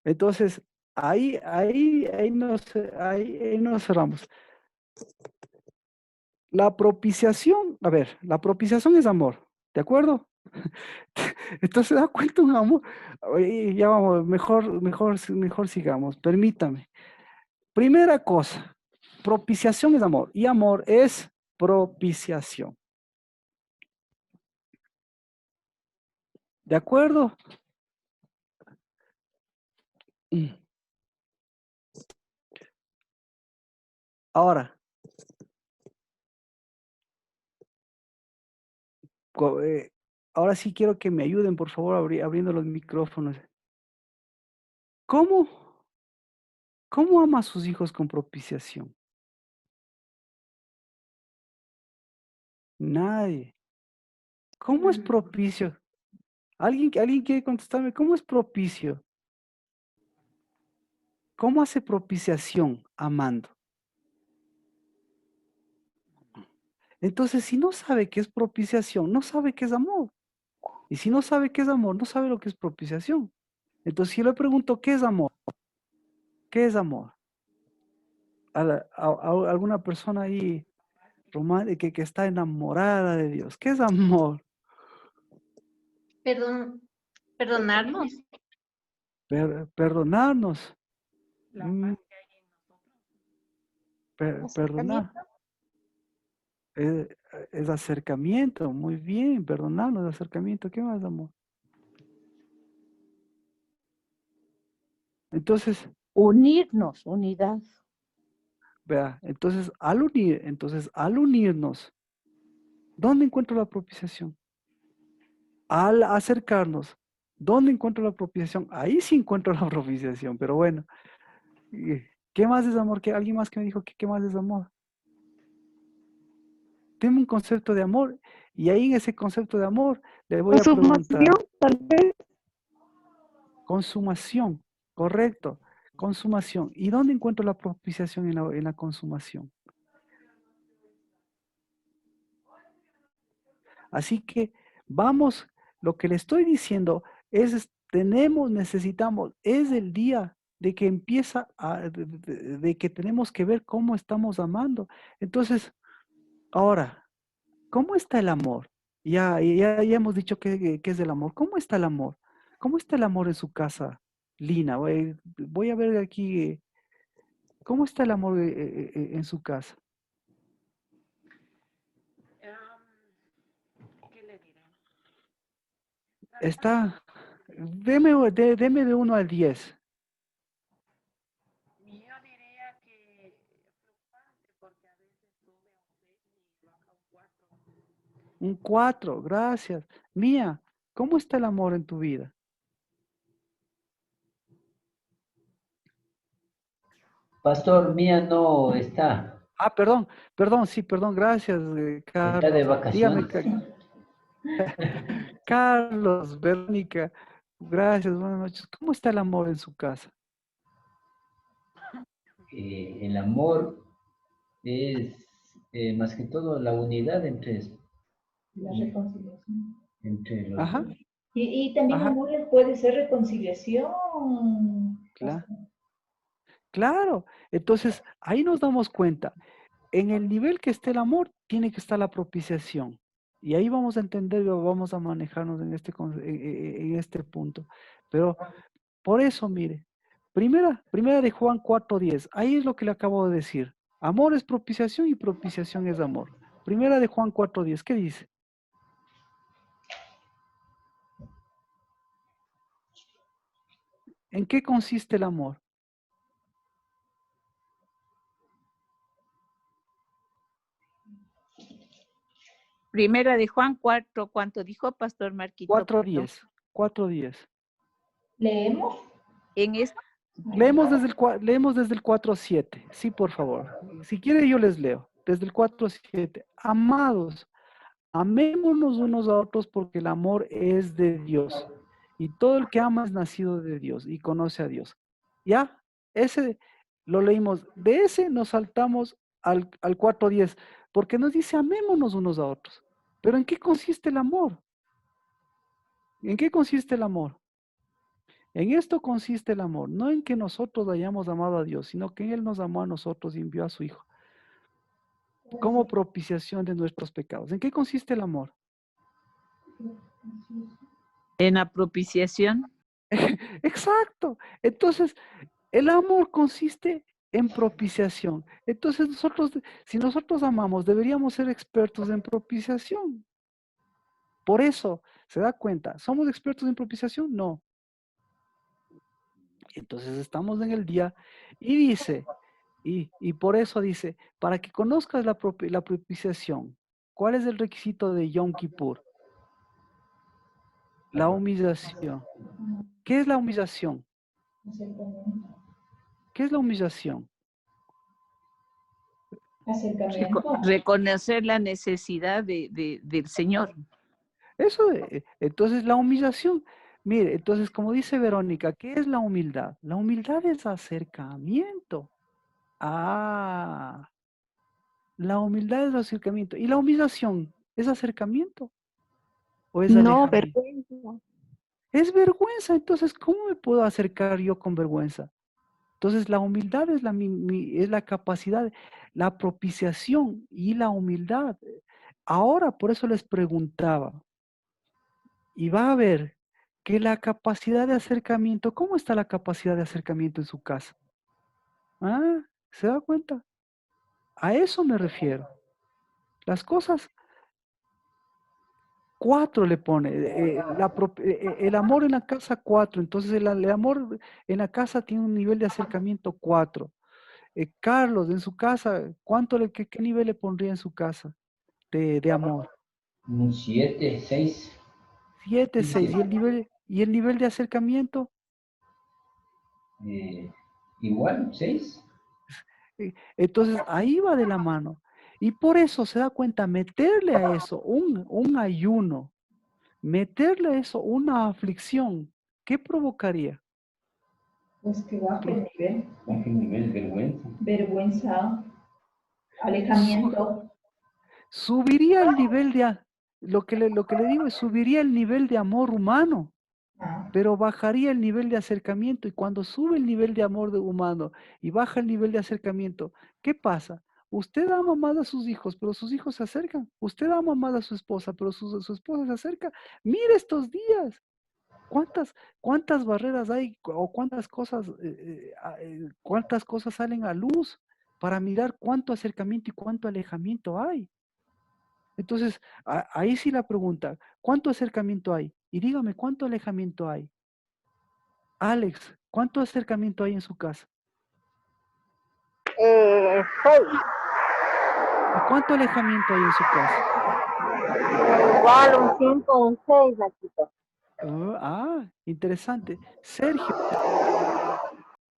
A: Entonces, ahí nos cerramos. La propiciación, a ver, la propiciación es amor, ¿de acuerdo? Entonces, da cuenta un amor. Oye, ya vamos, mejor sigamos, permítame. Primera cosa, propiciación es amor y amor es propiciación. ¿De acuerdo? Ahora, co- eh, ahora sí quiero que me ayuden, por favor, abriendo los micrófonos. ¿Cómo? ¿Cómo ama a sus hijos con propiciación? Nadie. ¿Cómo es propicio? ¿Alguien quiere contestarme? ¿Cómo es propicio? ¿Cómo hace propiciación amando? Entonces, si no sabe qué es propiciación, no sabe qué es amor. Y si no sabe qué es amor, no sabe lo que es propiciación. Entonces, si yo le pregunto, ¿qué es amor? ¿Qué es amor? A alguna persona ahí que está enamorada de Dios. ¿Qué es amor?
B: Perdonarnos.
A: Perdonarnos. Perdonar. Eh, es acercamiento. Muy bien. Perdonarnos, acercamiento. ¿Qué más, amor? Entonces,
C: Unirnos, unidad.
A: vea, entonces al unirnos, ¿dónde encuentro la propiciación? Al acercarnos, ¿dónde encuentro la propiciación? Ahí sí encuentro la propiciación, pero bueno. ¿Qué más es amor? ¿Alguien más que me dijo que qué más es amor? Tengo un concepto de amor y ahí en ese concepto de amor le voy a preguntar.
C: Tal vez.
A: Consumación, correcto. Consumación. ¿Y dónde encuentro la propiciación en la consumación? Así que vamos, lo que le estoy diciendo necesitamos, es el día de que empieza de que tenemos que ver cómo estamos amando. Entonces, ahora, ¿cómo está el amor? Ya hemos dicho que es el amor. ¿Cómo está el amor? ¿Cómo está el amor en su casa, Lina? Voy a ver aquí, ¿cómo está el amor en su casa?
C: ¿Qué le diré?
A: Está, deme de 1 al 10.
C: Yo diría que fluctuante, porque a veces sube a un 6 y baja a un 4.
A: Un 4, gracias. Mía, ¿cómo está el amor en tu vida?
D: Pastor, mía no está.
A: Ah, perdón, perdón, sí, perdón, gracias,
D: Está de
A: Carlos. Dígame,
D: vacaciones.
A: Carlos, Verónica, gracias, buenas noches. ¿Cómo está el amor en su casa?
D: El amor es más que todo la unidad
E: La reconciliación.
D: entre los
A: Ajá,
D: dos.
E: Y también
A: ajá,
E: amor puede ser reconciliación.
A: claro, claro. Entonces, ahí nos damos cuenta. En el nivel que esté el amor, tiene que estar la propiciación. Y ahí vamos a entender, vamos a manejarnos en en este punto. Pero por eso, mire, primera de Juan 4:10, ahí es lo que le acabo de decir. Amor es propiciación y propiciación es amor. Primera de Juan 4:10, ¿qué dice? ¿En qué consiste el amor?
C: Primera de Juan 4, ¿cuánto dijo Pastor Marquito?
A: 4:10, 4:10.
E: ¿Leemos?
C: En este,
A: Leemos desde el 4:7. Sí, por favor. Si quiere yo les leo. Desde el 4:7. Amados, amémonos unos a otros porque el amor es de Dios. Y todo el que ama es nacido de Dios y conoce a Dios. ¿Ya? Ese lo leímos. De ese nos saltamos al 4:10. Porque nos dice amémonos unos a otros. Pero ¿en qué consiste el amor? ¿En qué consiste el amor? En esto consiste el amor, no en que nosotros hayamos amado a Dios, sino que Él nos amó a nosotros y envió a su Hijo como propiciación de nuestros pecados. ¿En qué consiste el amor?
C: en la propiciación.
A: Exacto. Entonces, el amor consiste en propiciación. Entonces, si nosotros amamos, deberíamos ser expertos en propiciación. Por eso, ¿se da cuenta? ¿Somos expertos en propiciación? No. Entonces, estamos en el día y dice, y por eso dice, para que conozcas la propiciación, ¿cuál es el requisito de Yom Kippur? La humillación. ¿Qué es la humillación?
E: Acercamiento.
A: ¿Qué es la humillación?
E: Acercamiento.
C: Reconocer la necesidad del Señor.
A: Eso, entonces la humillación. Mire, entonces como dice Verónica, ¿qué es la humildad? La humildad es acercamiento. Ah, la humildad es acercamiento. ¿Y la humillación es acercamiento o es
B: No,
A: alejamiento?
B: vergüenza.
A: Es vergüenza, entonces, ¿cómo me puedo acercar yo con vergüenza? Entonces, la humildad es es la capacidad, la propiciación y la humildad. Ahora, por eso les preguntaba, y va a ver que la capacidad de acercamiento, ¿cómo está la capacidad de acercamiento en su casa? ¿Ah? ¿Se da cuenta? A eso me refiero. Las cosas, 4 le pone, el amor en la casa 4, entonces el amor en la casa tiene un nivel de acercamiento 4. Carlos, en su casa, qué nivel le pondría en su casa de amor?
D: Un 7, 6.
A: 7,
D: Sí,
A: 6.
D: sí.
A: ¿Y el nivel de acercamiento?
D: Igual, 6.
A: Entonces ahí va de la mano. Y por eso se da cuenta, meterle a eso un ayuno, meterle a eso una aflicción, ¿qué provocaría?
E: Pues que baje el nivel.
D: Bajo el nivel de vergüenza.
E: Vergüenza.
A: Su-
E: Alejamiento.
A: subiría el nivel lo que le digo es subiría el nivel de amor humano,
E: Ah,
A: pero bajaría el nivel de acercamiento. Y cuando sube el nivel de amor de humano y baja el nivel de acercamiento, ¿qué pasa? Usted ama más a sus hijos, pero sus hijos se acercan. Usted ama más a su esposa, pero su esposa se acerca. Mire estos días. ¿Cuántas barreras hay o cuántas cosas salen a luz para mirar cuánto acercamiento y cuánto alejamiento hay? Entonces, ahí sí la pregunta, ¿cuánto acercamiento hay? Y dígame, ¿cuánto alejamiento hay? Alex, ¿cuánto acercamiento hay en su casa?
B: 6.
A: ¿Y cuánto alejamiento hay en su casa?
B: Igual un 5, un 6, Marquito.
A: Interesante. Sergio,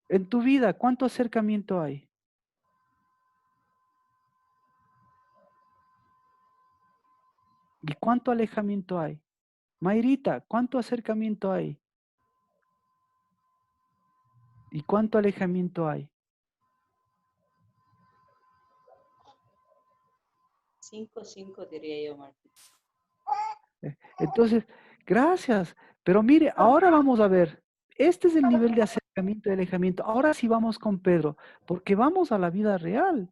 A: En tu vida, ¿cuánto acercamiento hay? ¿Y cuánto alejamiento hay? Mayrita, ¿cuánto acercamiento hay? ¿Y cuánto alejamiento hay?
F: 5 diría yo, Martín.
A: Entonces, gracias. Pero mire, ahora vamos a ver. Este es el nivel de acercamiento y alejamiento. Ahora sí vamos con Pedro, porque vamos a la vida real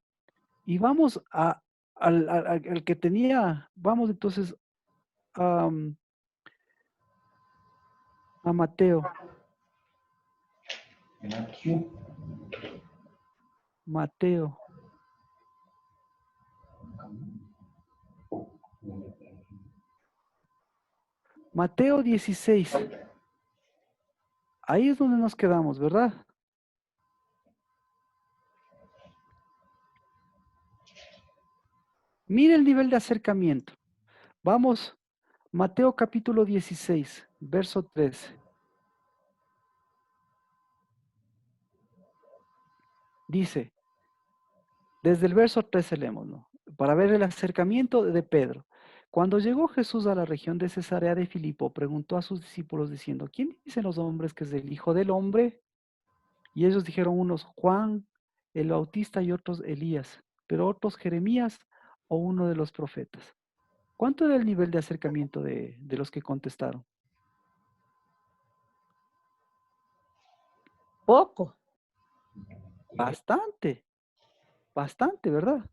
A: y vamos al que tenía, vamos entonces a Mateo. Mateo. Mateo 16. Ahí es donde nos quedamos, ¿verdad? Mire el nivel de acercamiento. Vamos, Mateo capítulo 16, verso 13. Dice, desde el verso 13 leemos, ¿no? Para ver el acercamiento de Pedro. Cuando llegó Jesús a la región de Cesarea de Filipo, preguntó a sus discípulos diciendo, ¿quién dicen los hombres que es el Hijo del Hombre? Y ellos dijeron unos, Juan el Bautista y otros Elías, pero otros Jeremías o uno de los profetas. ¿Cuánto era el nivel de acercamiento de los que contestaron?
C: Poco.
A: Bastante, bastante, ¿verdad?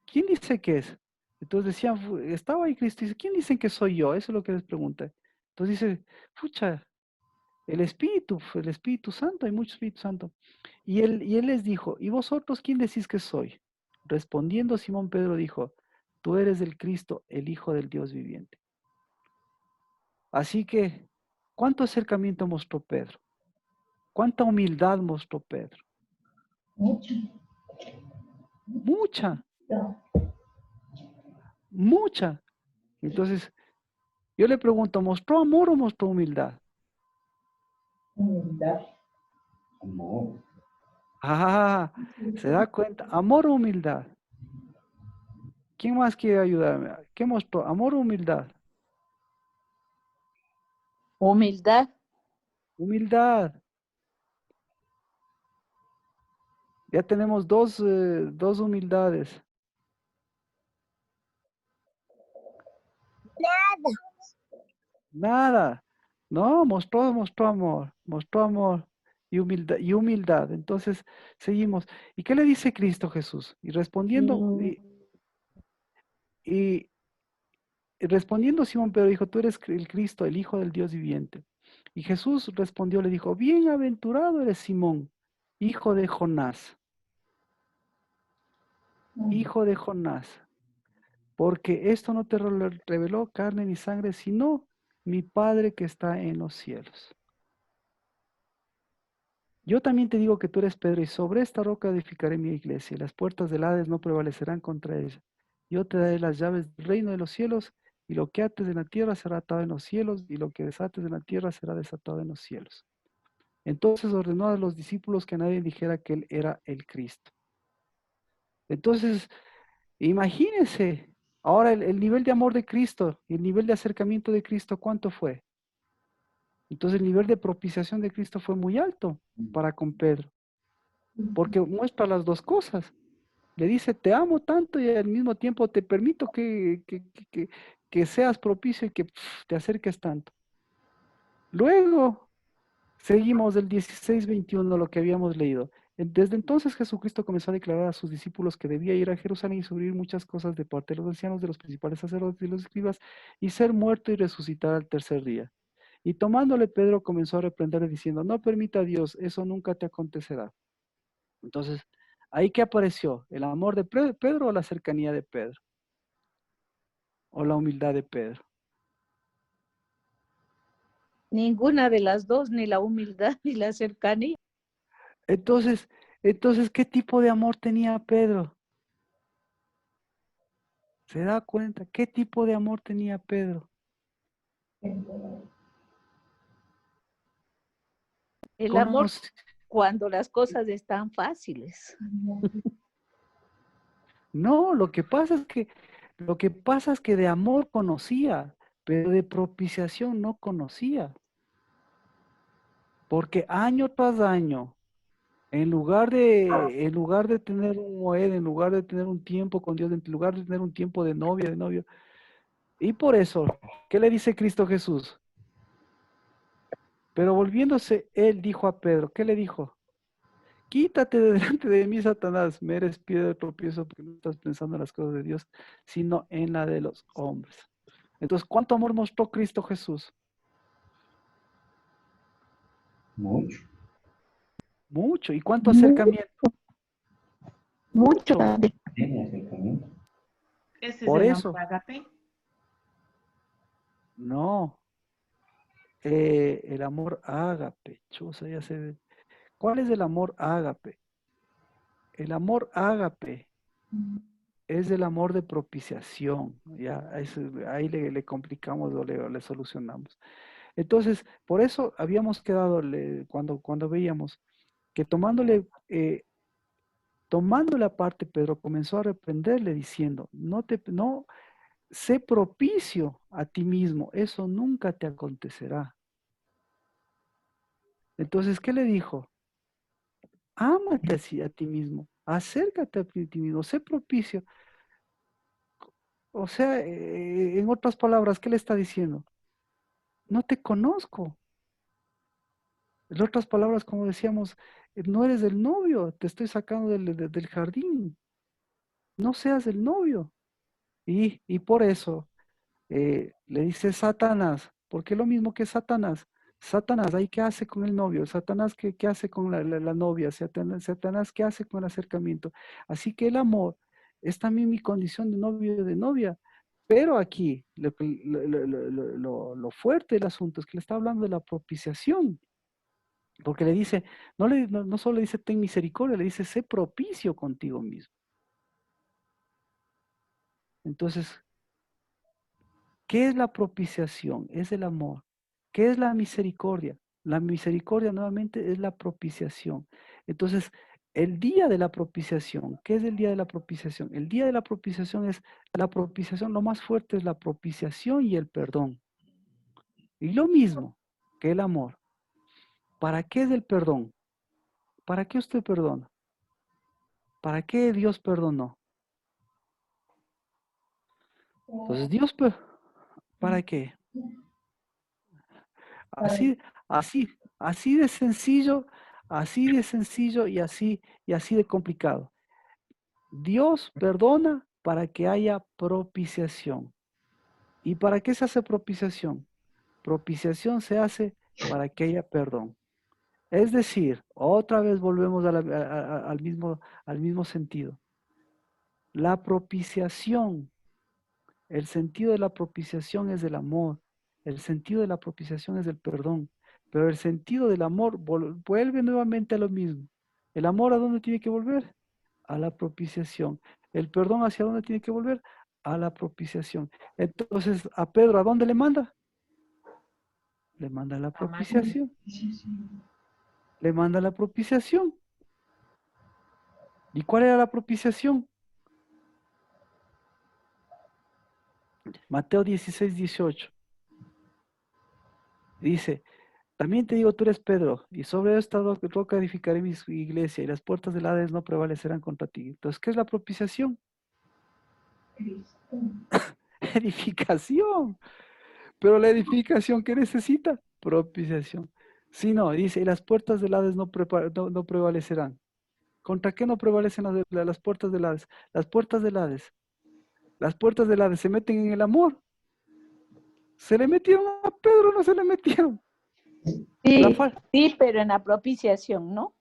A: ¿Quién dice que es? Entonces decían, estaba ahí Cristo, dice, ¿quién dicen que soy yo? Eso es lo que les pregunta. Entonces dice, pucha, el Espíritu Santo, hay mucho Espíritu Santo. Y él les dijo, ¿y vosotros quién decís que soy? Respondiendo Simón Pedro dijo, tú eres el Cristo, el Hijo del Dios viviente. Así que, ¿cuánto acercamiento mostró Pedro? ¿Cuánta humildad mostró Pedro?
E: Mucho.
A: Mucha,
E: No.
A: mucha. Entonces, yo le pregunto, ¿mostró amor o mostró humildad?
E: Humildad.
D: Amor.
A: Ah, ¿se da cuenta? ¿Amor o humildad? ¿Quién más quiere ayudarme? ¿Qué mostró? ¿Amor o humildad?
C: Humildad.
A: Humildad. Ya tenemos dos humildades. Nada. No, mostró amor y humildad. Entonces, seguimos. ¿Y qué le dice Cristo Jesús? Y respondiendo, y respondiendo Simón Pedro dijo, tú eres el Cristo, el Hijo del Dios viviente. Y Jesús respondió, le dijo, bienaventurado eres Simón, hijo de Jonás, hijo de Jonás, porque esto no te reveló carne ni sangre, sino mi Padre que está en los cielos. Yo también te digo que tú eres Pedro, y sobre esta roca edificaré mi iglesia, y las puertas del Hades no prevalecerán contra ella. Yo te daré las llaves del reino de los cielos, y lo que ates en la tierra será atado en los cielos, y lo que desates en la tierra será desatado en los cielos. Entonces ordenó a los discípulos que nadie dijera que él era el Cristo. Entonces, imagínense, ahora el nivel de amor de Cristo, y el nivel de acercamiento de Cristo, ¿cuánto fue? Entonces el nivel de propiciación de Cristo fue muy alto para con Pedro, porque muestra las dos cosas. Le dice, te amo tanto y al mismo tiempo te permito que seas propicio y que te acerques tanto. Luego, seguimos del 16:21, lo que habíamos leído. Desde entonces Jesucristo comenzó a declarar a sus discípulos que debía ir a Jerusalén y sufrir muchas cosas de parte de los ancianos, de los principales sacerdotes y los escribas, y ser muerto y resucitar al tercer día. Y tomándole Pedro comenzó a reprenderle diciendo, no permita a Dios, eso nunca te acontecerá. Entonces, ¿ahí qué apareció? ¿El amor de Pedro o la cercanía de Pedro? ¿O la humildad de Pedro?
C: Ninguna de las dos, ni la humildad ni la cercanía.
A: Entonces, ¿qué tipo de amor tenía Pedro? ¿Se da cuenta? ¿Qué tipo de amor tenía Pedro?
C: El amor cuando las cosas están fáciles.
A: No, lo que pasa es que de amor conocía, pero de propiciación no conocía. Porque año tras año, en lugar de tener un moed, en lugar de tener un tiempo con Dios, en lugar de tener un tiempo de novia, de novio, y por eso, ¿qué le dice Cristo Jesús? Pero volviéndose, él dijo a Pedro, ¿qué le dijo? Quítate de delante de mí, Satanás, me eres piedra de tropiezo porque no estás pensando en las cosas de Dios, sino en la de los hombres. Entonces, ¿cuánto amor mostró Cristo Jesús?
D: Mucho.
A: Mucho. ¿Y cuánto acercamiento?
B: Mucho.
D: Tiene acercamiento.
E: Ese es
A: Por
E: el
A: eso,
E: amor ágape.
A: no. El amor ágape. Chusa, ya se ve. ¿Cuál es el amor ágape? El amor ágape es el amor de propiciación. Ya, ahí le complicamos o le solucionamos. Entonces, por eso habíamos quedado cuando veíamos que tomando la parte, Pedro comenzó a reprenderle diciendo, no, sé propicio a ti mismo, eso nunca te acontecerá. Entonces, ¿qué le dijo? Ámate así a ti mismo, acércate a ti mismo, sé propicio. O sea, en otras palabras, ¿qué le está diciendo? No te conozco. En otras palabras, como decíamos, no eres el novio, te estoy sacando del jardín, no seas el novio. Y por eso le dice Satanás, porque lo mismo que Satanás. Satanás, ¿ahí qué hace con el novio? Satanás, ¿qué hace con la novia? Satanás, ¿qué hace con el acercamiento? Así que el amor es también mi condición de novio y de novia. Pero aquí, lo fuerte del asunto es que le está hablando de la propiciación. Porque le dice, no solo le dice ten misericordia, le dice sé propicio contigo mismo. Entonces, ¿qué es la propiciación? Es el amor. ¿Qué es la misericordia? La misericordia nuevamente es la propiciación. Entonces, el día de la propiciación, ¿qué es el día de la propiciación? El día de la propiciación es la propiciación, lo más fuerte es la propiciación y el perdón. Y lo mismo que el amor. ¿Para qué es el perdón? ¿Para qué usted perdona? ¿Para qué Dios perdonó? Entonces, ¿para qué? Así, así de sencillo, y así de complicado. Dios perdona para que haya propiciación. ¿Y para qué se hace propiciación? Propiciación se hace para que haya perdón. Es decir, otra vez volvemos al mismo sentido. La propiciación, el sentido de la propiciación es el amor, el sentido de la propiciación es el perdón, pero el sentido del amor vuelve nuevamente a lo mismo. ¿El amor a dónde tiene que volver? A la propiciación. ¿El perdón hacia dónde tiene que volver? A la propiciación. Entonces, a Pedro, ¿a dónde le manda? Le manda la propiciación. Le manda la propiciación. ¿Y cuál era la propiciación? Mateo 16:18. Dice, también te digo, tú eres Pedro, y sobre esta roca edificaré mi iglesia, y las puertas del Hades no prevalecerán contra ti. Entonces, ¿qué es la propiciación?
E: Cristo.
A: Edificación. Pero la edificación, ¿qué necesita? Propiciación. Si no, dice, y las puertas del Hades no prevalecerán. ¿Contra qué no prevalecen las puertas del Hades? Las puertas del Hades. Las puertas del Hades se meten en el amor. ¿Se le metieron a Pedro o no se le metieron?
C: Sí, sí, pero en la propiciación, ¿no?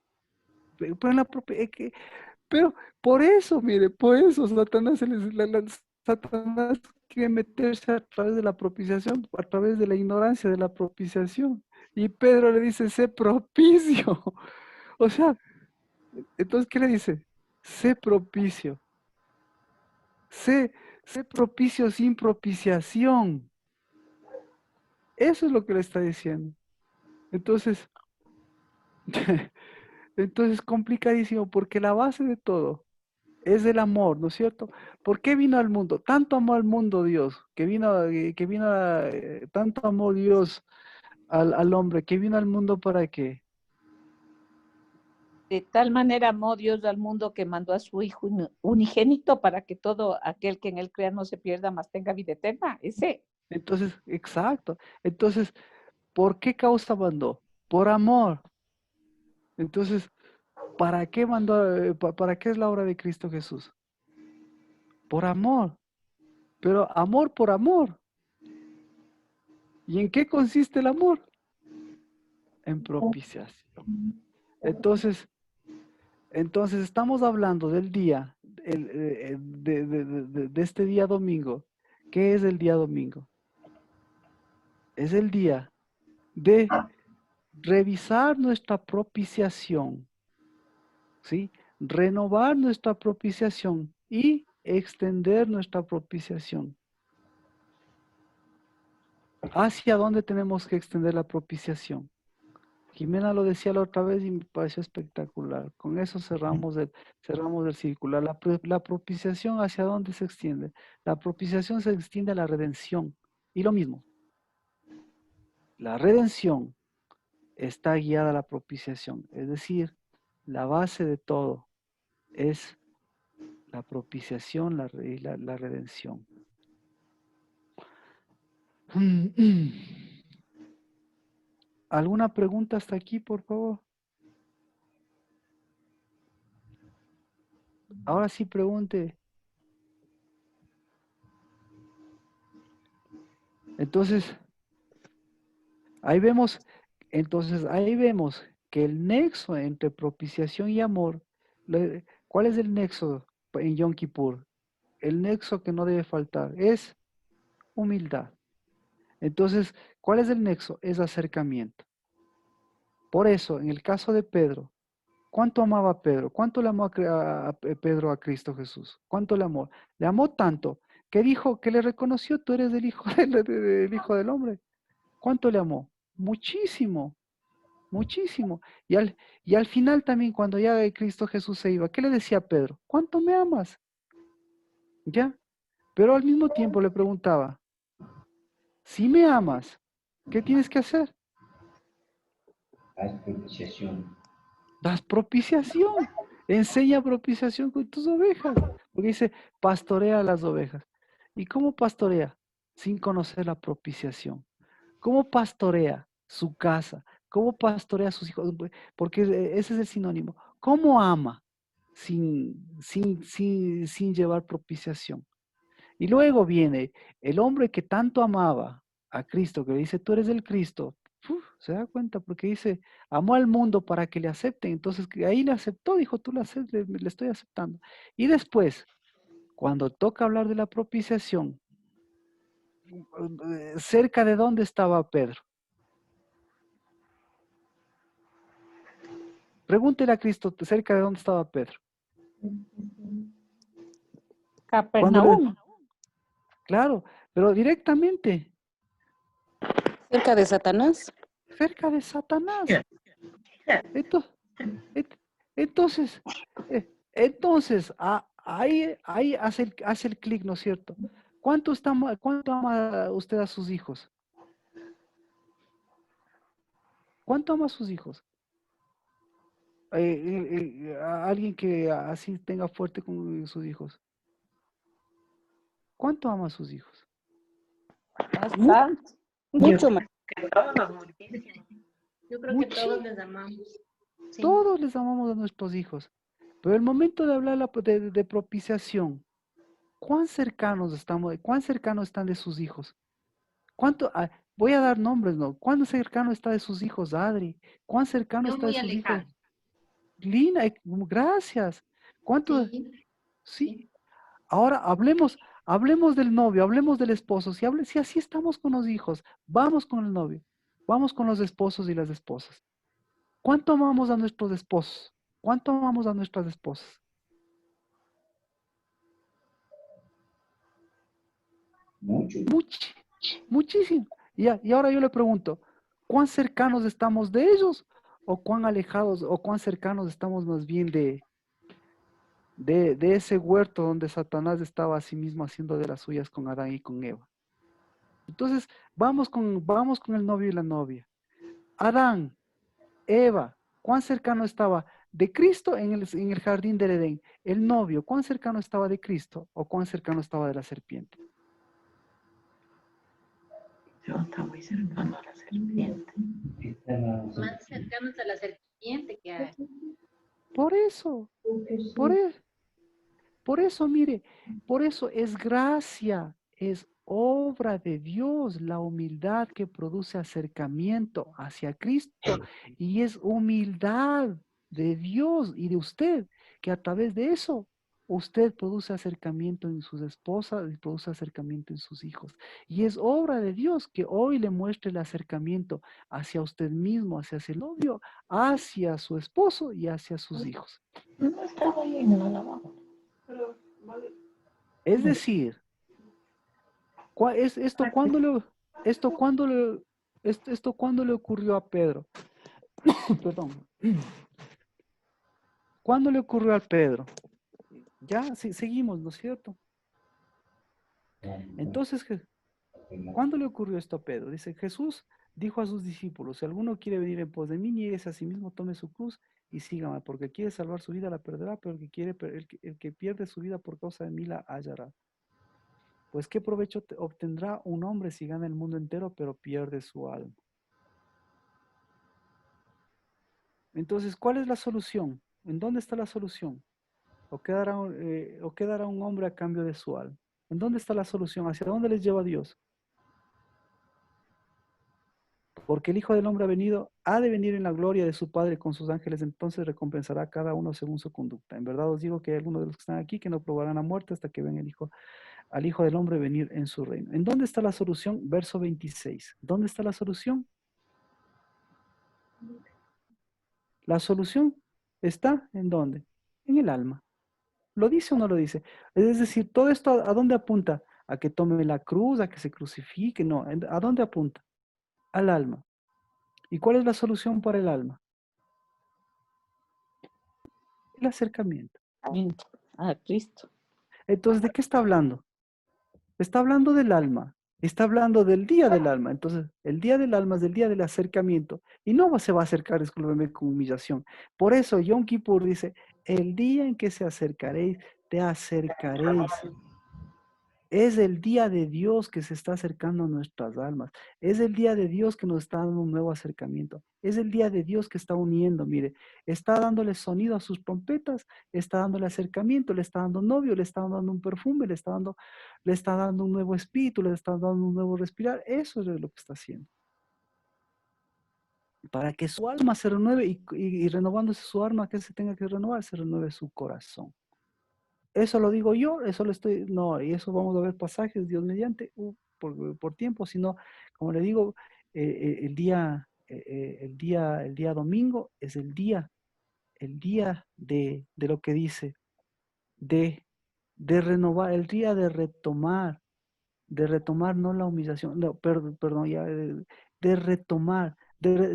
A: Pero, pero por eso, mire, por eso Satanás quiere meterse a través de la propiciación, a través de la ignorancia de la propiciación. Y Pedro le dice, sé propicio. O sea, entonces, ¿qué le dice? Sé propicio. Sé propicio sin propiciación. Eso es lo que le está diciendo. Entonces, Entonces, complicadísimo, porque la base de todo es el amor, ¿no es cierto? ¿Por qué vino al mundo? Tanto amó al mundo Dios, tanto amó Dios al hombre, que vino al mundo para qué.
C: De tal manera amó Dios al mundo que mandó a su Hijo unigénito para que todo aquel que en él crea no se pierda, mas tenga vida eterna. Ese.
A: Entonces, exacto. Entonces, ¿por qué causa mandó? Por amor. Entonces, ¿para qué mandó? ¿Para qué es la obra de Cristo Jesús? Por amor. Pero amor por amor. ¿Y en qué consiste el amor? En propiciación. Entonces estamos hablando del día, de este día domingo. ¿Qué es el día domingo? Es el día de revisar nuestra propiciación, ¿sí? Renovar nuestra propiciación y extender nuestra propiciación. ¿Hacia dónde tenemos que extender la propiciación? Jimena lo decía la otra vez y me pareció espectacular. Con eso cerramos el círculo. La propiciación, ¿hacia dónde se extiende? La propiciación se extiende a la redención. Y lo mismo, la redención está guiada a la propiciación. Es decir, la base de todo es la propiciación y la redención. ¿Alguna pregunta hasta aquí, por favor? Ahora sí pregunte. Entonces ahí vemos que el nexo entre propiciación y amor, ¿cuál es el nexo en Yom Kippur? El nexo que no debe faltar es humildad. Entonces, ¿cuál es el nexo? Es acercamiento. Por eso, en el caso de Pedro, ¿cuánto amaba a Pedro? ¿Cuánto le amó a Pedro a Cristo Jesús? ¿Cuánto le amó? Le amó tanto que dijo, que le reconoció, tú eres el hijo del Hijo del Hombre. ¿Cuánto le amó? Muchísimo. Muchísimo. Y al final también, cuando ya Cristo Jesús se iba, ¿qué le decía a Pedro? ¿Cuánto me amas? ¿Ya? Pero al mismo tiempo le preguntaba, si me amas, ¿qué tienes que hacer?
D: Haz propiciación.
A: Das propiciación. Enseña propiciación con tus ovejas. Porque dice, pastorea las ovejas. ¿Y cómo pastorea? Sin conocer la propiciación. ¿Cómo pastorea su casa? ¿Cómo pastorea a sus hijos? Porque ese es el sinónimo. ¿Cómo ama? Sin llevar propiciación. Y luego viene el hombre que tanto amaba a Cristo, que le dice, tú eres el Cristo. Uf, se da cuenta porque dice, amó al mundo para que le acepten. Entonces ahí le aceptó, dijo, tú le estoy aceptando. Y después, cuando toca hablar de la propiciación, cerca de dónde estaba Pedro. Pregúntele a Cristo cerca de dónde estaba Pedro.
C: Capernaum.
A: Claro, pero directamente,
G: Cerca de Satanás.
A: cerca de Satanás. Entonces, ahí hace el clic, ¿no es cierto? ¿Cuánto ama usted a sus hijos? ¿Cuánto ama a sus hijos? A alguien que así tenga fuerte con sus hijos. ¿Cuánto ama a sus hijos?
C: Bastante.
G: Mucho más.
E: Yo creo que todos les amamos. Sí.
A: Todos les amamos a nuestros hijos. Pero el momento de hablar de propiciación, ¿cuán cercanos estamos? ¿Cuán cercanos están de sus hijos? Voy a dar nombres, ¿no? ¿Cuán cercano está de sus hijos Adri? ¿Cuán cercano
E: No
A: está de
E: muy
A: sus hijos
E: alejado.
A: Lina? Gracias. ¿Cuánto?
E: Sí.
A: Sí. Ahora hablemos del novio, hablemos del esposo. Si así estamos con los hijos, vamos con el novio, vamos con los esposos y las esposas. ¿Cuánto amamos a nuestros esposos? ¿Cuánto amamos a nuestras esposas?
D: Mucho.
A: Muchísimo. Y ahora yo le pregunto, ¿cuán cercanos estamos de ellos o cuán alejados o cuán cercanos estamos más bien de ese huerto donde Satanás estaba a sí mismo haciendo de las suyas con Adán y con Eva. Entonces, vamos con el novio y la novia. Adán, Eva, ¿cuán cercano estaba de Cristo en el jardín del Edén? El novio, ¿cuán cercano estaba de Cristo o cuán cercano estaba de la serpiente?
H: Yo está muy cercano a la serpiente.
E: Más cercanos a la serpiente que a...
A: Por eso, por eso, mire, por eso es gracia, es obra de Dios la humildad que produce acercamiento hacia Cristo y es humildad de Dios y de usted que a través de eso usted produce acercamiento en sus esposas y produce acercamiento en sus hijos. Y es obra de Dios que hoy le muestre el acercamiento hacia usted mismo, hacia el novio, hacia su esposo y hacia sus hijos.
H: No estaba ahí en la lavabo.
A: Es decir, ¿esto cuándo le ocurrió a Pedro? Perdón. ¿Cuándo le ocurrió a Pedro? Ya, seguimos, ¿no es cierto? Entonces, ¿cuándo le ocurrió esto a Pedro? Dice, Jesús dijo a sus discípulos, si alguno quiere venir en pos de mí, niéguese a sí mismo, tome su cruz y sígame, porque quiere salvar su vida la perderá, pero el que pierde su vida por causa de mí la hallará. Pues ¿qué provecho obtendrá un hombre si gana el mundo entero, pero pierde su alma? Entonces, ¿cuál es la solución? ¿En dónde está la solución? ¿O qué dará un hombre a cambio de su alma? ¿En dónde está la solución? ¿Hacia dónde les lleva Dios? Porque el Hijo del Hombre ha de venir en la gloria de su Padre con sus ángeles, entonces recompensará a cada uno según su conducta. En verdad os digo que hay algunos de los que están aquí que no probarán la muerte hasta que vean al Hijo del Hombre venir en su reino. ¿En dónde está la solución? Verso 26. ¿Dónde está la solución? La solución está ¿en dónde? En el alma. ¿Lo dice o no lo dice? Es decir, todo esto ¿a dónde apunta? A que tome la cruz, a que se crucifique, no. ¿A dónde apunta? Al alma. ¿Y cuál es la solución para el alma? El acercamiento.
G: A Cristo.
A: Entonces, ¿de qué está hablando? Está hablando del alma. Está hablando del día del alma. Entonces, el día del alma es el día del acercamiento. Y no se va a acercar exclusivamente con humillación. Por eso, Yom Kippur dice, el día en que se acercaréis, te acercaréis. Es el día de Dios que se está acercando a nuestras almas. Es el día de Dios que nos está dando un nuevo acercamiento. Es el día de Dios que está uniendo, mire. Está dándole sonido a sus trompetas, está dándole acercamiento, le está dando novio, le está dando un perfume, le está dando un nuevo espíritu, le está dando un nuevo respirar. Eso es lo que está haciendo. Para que su alma se renueve y renovándose su alma, que se tenga que renovar, se renueve su corazón. Eso lo digo yo, y eso vamos a ver pasajes, Dios mediante, por tiempo, sino, como le digo, el día domingo es el día de lo que dice, de renovar, el día de retomar no la humillación, no, perdón, ya, de retomar.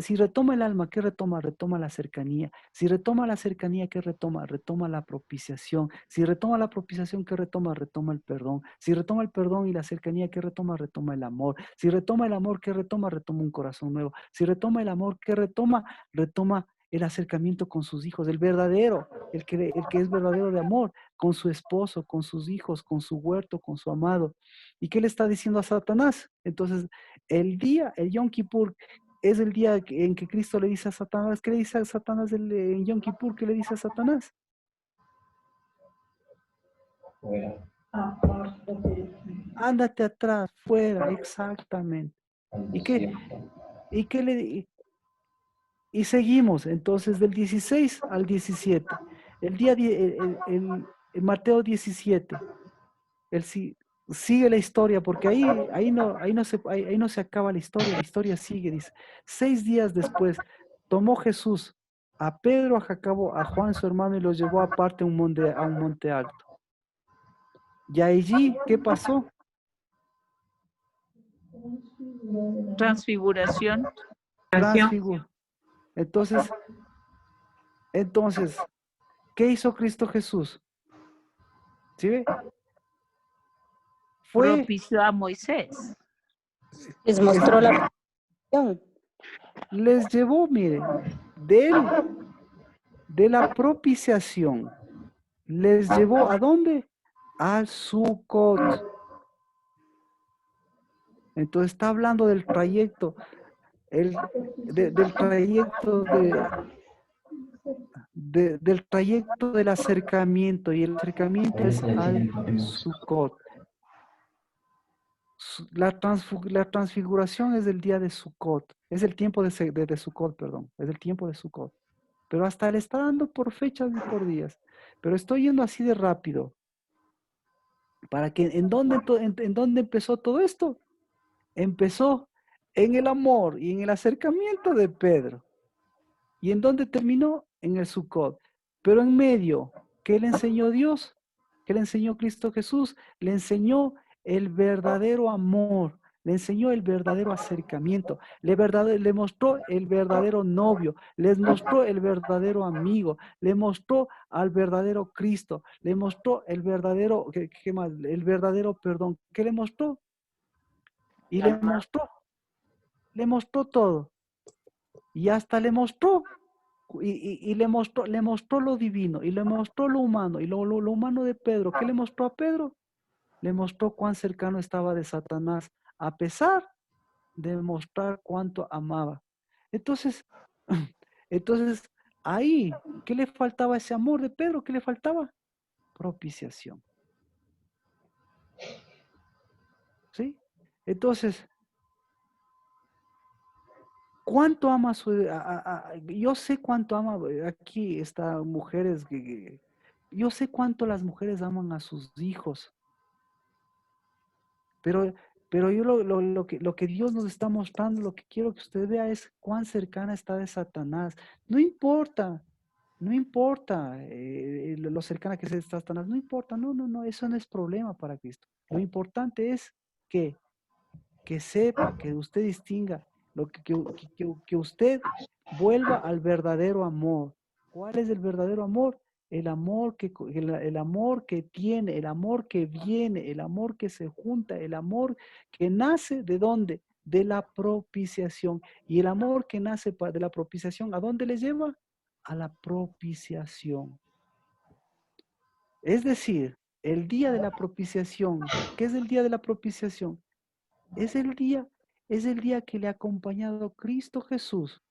A: Si retoma el alma, ¿qué retoma? Retoma la cercanía. Si retoma la cercanía, ¿qué retoma? Retoma la propiciación. Si retoma la propiciación, ¿qué retoma? Retoma el perdón. Si retoma el perdón y la cercanía, ¿qué retoma? Retoma el amor. Si retoma el amor, ¿qué retoma? Retoma un corazón nuevo. Si retoma el amor, ¿qué retoma? Retoma el acercamiento con sus hijos, el verdadero, el que es verdadero de amor, con su esposo, con sus hijos, con su huerto, con su amado. ¿Y qué le está diciendo a Satanás? Entonces, el Yom Kippur, es el día en que Cristo le dice a Satanás, ¿qué le dice a Satanás en Yom Kippur? ¿Qué le dice a Satanás?
D: Fuera.
A: Ándate atrás, fuera, exactamente. Y seguimos, entonces, del 16 al 17. El Mateo 17. Sigue la historia, porque ahí no se acaba la historia sigue, dice. 6 días después, tomó Jesús a Pedro, a Jacobo, a Juan su hermano y los llevó aparte a un monte alto. Y allí, ¿qué pasó?
C: Transfiguración.
A: Entonces, ¿qué hizo Cristo Jesús? ¿Sí ve? Fue,
C: Propició a Moisés.
G: Les mostró la petición.
A: les llevó, mire, de la propiciación, les llevó ¿a dónde? Al Sucot. Entonces está hablando del trayecto, del trayecto del trayecto del acercamiento, y el acercamiento es al Sucot. La transfiguración es el día de Sucot, es el tiempo de Sucot, perdón, es el tiempo de Sucot. Pero hasta le está dando por fechas y por días. Pero estoy yendo así de rápido. Para que, ¿en dónde empezó todo esto? Empezó en el amor y en el acercamiento de Pedro. ¿Y en dónde terminó? En el Sucot. Pero en medio, ¿qué le enseñó Dios? ¿Qué le enseñó Cristo Jesús? Le enseñó el verdadero amor, le enseñó el verdadero acercamiento, le mostró el verdadero novio, les mostró el verdadero amigo, le mostró al verdadero Cristo, le mostró el verdadero, ¿qué más? El verdadero perdón. ¿Qué le mostró? Y le mostró todo. Y hasta le mostró y le mostró lo divino, y le mostró lo humano, y lo humano de Pedro. ¿Qué le mostró a Pedro? Le mostró cuán cercano estaba de Satanás, a pesar de mostrar cuánto amaba. Entonces, entonces ahí, ¿qué le faltaba a ese amor de Pedro? ¿Qué le faltaba? Propiciación. ¿Sí? Entonces, ¿cuánto ama yo sé cuánto ama, aquí están mujeres, yo sé cuánto las mujeres aman a sus hijos, pero yo lo que Dios nos está mostrando, lo que quiero que usted vea es cuán cercana está de Satanás. No importa lo cercana que sea de Satanás, no importa, no, eso no es problema para Cristo. Lo importante es que sepa, que usted distinga, que usted vuelva al verdadero amor. ¿Cuál es el verdadero amor? El amor el amor que tiene, el amor que viene, el amor que se junta, el amor que nace ¿de dónde? De la propiciación. Y el amor que nace de la propiciación, ¿a dónde le lleva? A la propiciación. Es decir, el día de la propiciación, ¿qué es el día de la propiciación? Es el día que le ha acompañado Cristo Jesús,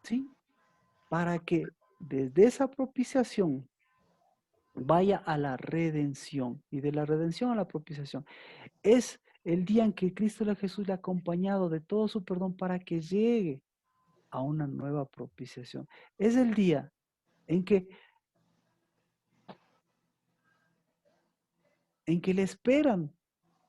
A: ¿sí? Para que desde esa propiciación vaya a la redención, y de la redención a la propiciación. Es el día en que Cristo Jesús le ha acompañado de todo su perdón para que llegue a una nueva propiciación. Es el día en que le esperan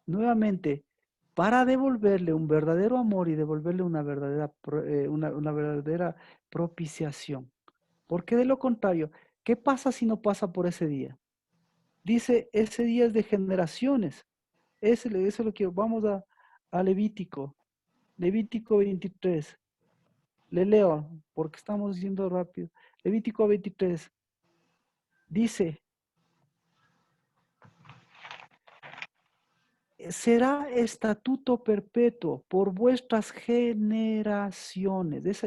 A: nuevamente para devolverle un verdadero amor y devolverle una verdadera propiciación. Porque de lo contrario, ¿qué pasa si no pasa por ese día? Dice, ese día es de generaciones. Eso lo quiero. Vamos a Levítico. Levítico 23. Le leo, porque estamos diciendo rápido. Levítico 23. Dice, será estatuto perpetuo por vuestras generaciones.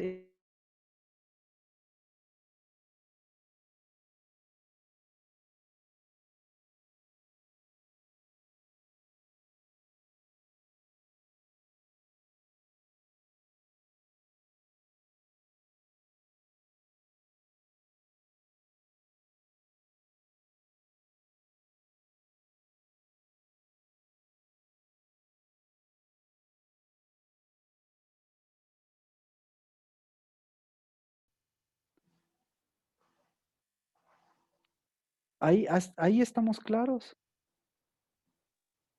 A: Ahí estamos claros.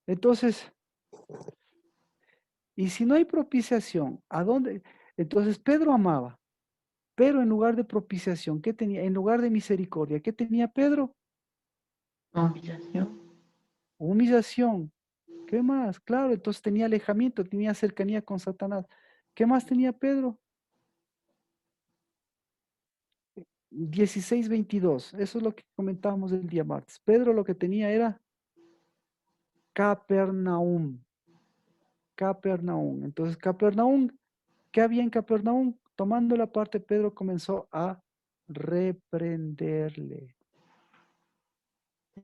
A: Entonces, y si no hay propiciación, ¿a dónde? Entonces Pedro amaba, pero en lugar de propiciación, ¿qué tenía? En lugar de misericordia, ¿qué tenía Pedro?
H: Humillación.
A: Humillación. ¿Qué más? Claro, entonces tenía alejamiento, tenía cercanía con Satanás. ¿Qué más tenía Pedro? 16:22. Eso es lo que comentábamos el día martes. Pedro lo que tenía era Capernaum. Capernaum. Entonces, Capernaum, ¿qué había en Capernaum? Tomando la parte, Pedro comenzó a reprenderle.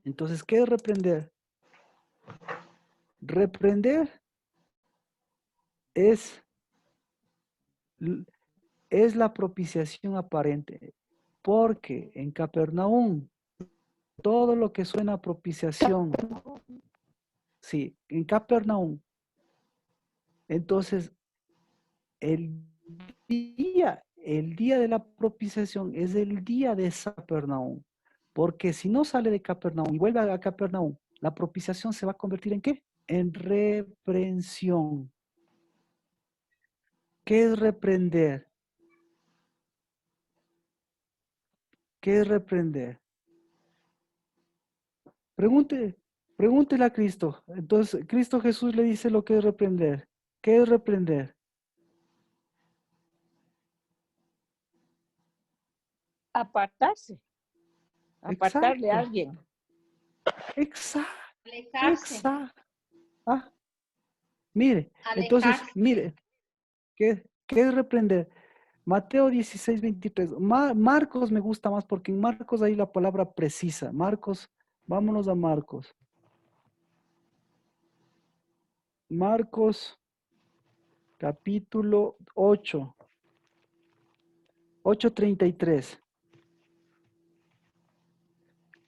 A: Entonces, ¿qué es reprender? Reprender es la propiciación aparente, porque en Capernaum todo lo que suena a propiciación, sí, en Capernaum, entonces el día de la propiciación es el día de Capernaum, porque si no sale de Capernaum y vuelve a Capernaum, la propiciación se va a convertir ¿en qué? En reprensión. ¿Qué es reprender? ¿Qué es reprender? Pregúntele a Cristo. Entonces, Cristo Jesús le dice lo que es reprender. ¿Qué es reprender?
C: Apartarse. Apartarle a
A: Exacto.
C: alguien.
A: Exacto.
E: Alejarse.
A: Exacto. Ah, mire, entonces,
E: Alejarse.
A: mire, ¿qué es reprender? Mateo 16:23. Marcos me gusta más porque en Marcos hay la palabra precisa. Marcos, vámonos a Marcos. Marcos, capítulo 8. 8:33.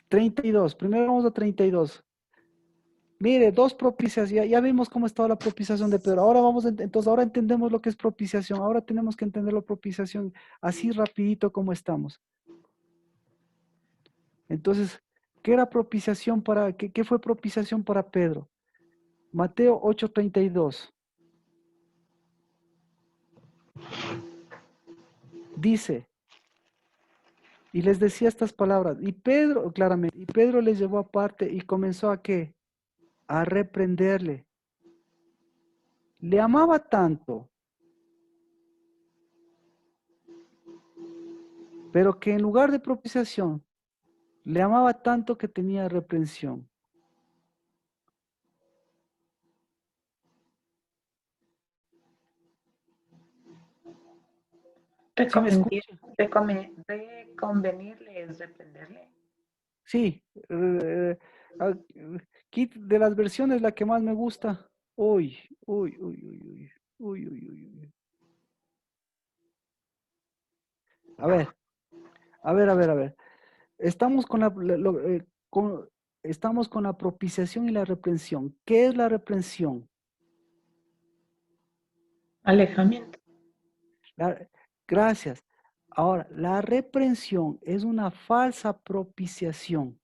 A: 32. Primero vamos a 32. Mire, dos propiciaciones. Ya vimos cómo estaba la propiciación de Pedro. Ahora entonces ahora entendemos lo que es propiciación. Ahora tenemos que entender la propiciación así rapidito como estamos. Entonces, ¿qué era propiciación qué fue propiciación para Pedro? Mateo 8:32. Dice, y les decía estas palabras, y Pedro les llevó aparte y comenzó a ¿qué? A reprenderle. Le amaba tanto, pero que en lugar de propiciación, le amaba tanto que tenía reprensión. ¿Sí me escucha?
H: Reconvenirle es reprenderle.
A: Sí. Aquí de las versiones la que más me gusta. Uy, uy, uy, uy, uy, uy, uy, uy, uy. A ver. Estamos con estamos con la propiciación y la reprensión. ¿Qué es la reprensión?
H: Alejamiento.
A: Gracias. Ahora, la reprensión es una falsa propiciación.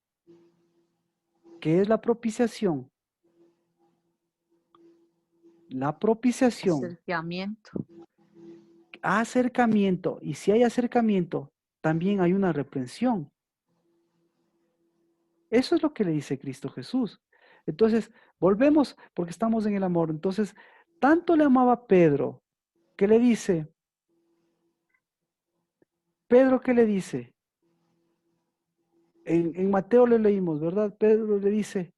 A: ¿Qué es la propiciación? La propiciación, acercamiento. Y si hay acercamiento, también hay una reprensión. Eso es lo que le dice Cristo Jesús. Entonces, volvemos porque estamos en el amor. Entonces, tanto le amaba Pedro que le dice, Pedro, ¿qué le dice? En Mateo le leímos, ¿verdad? Pedro le dice,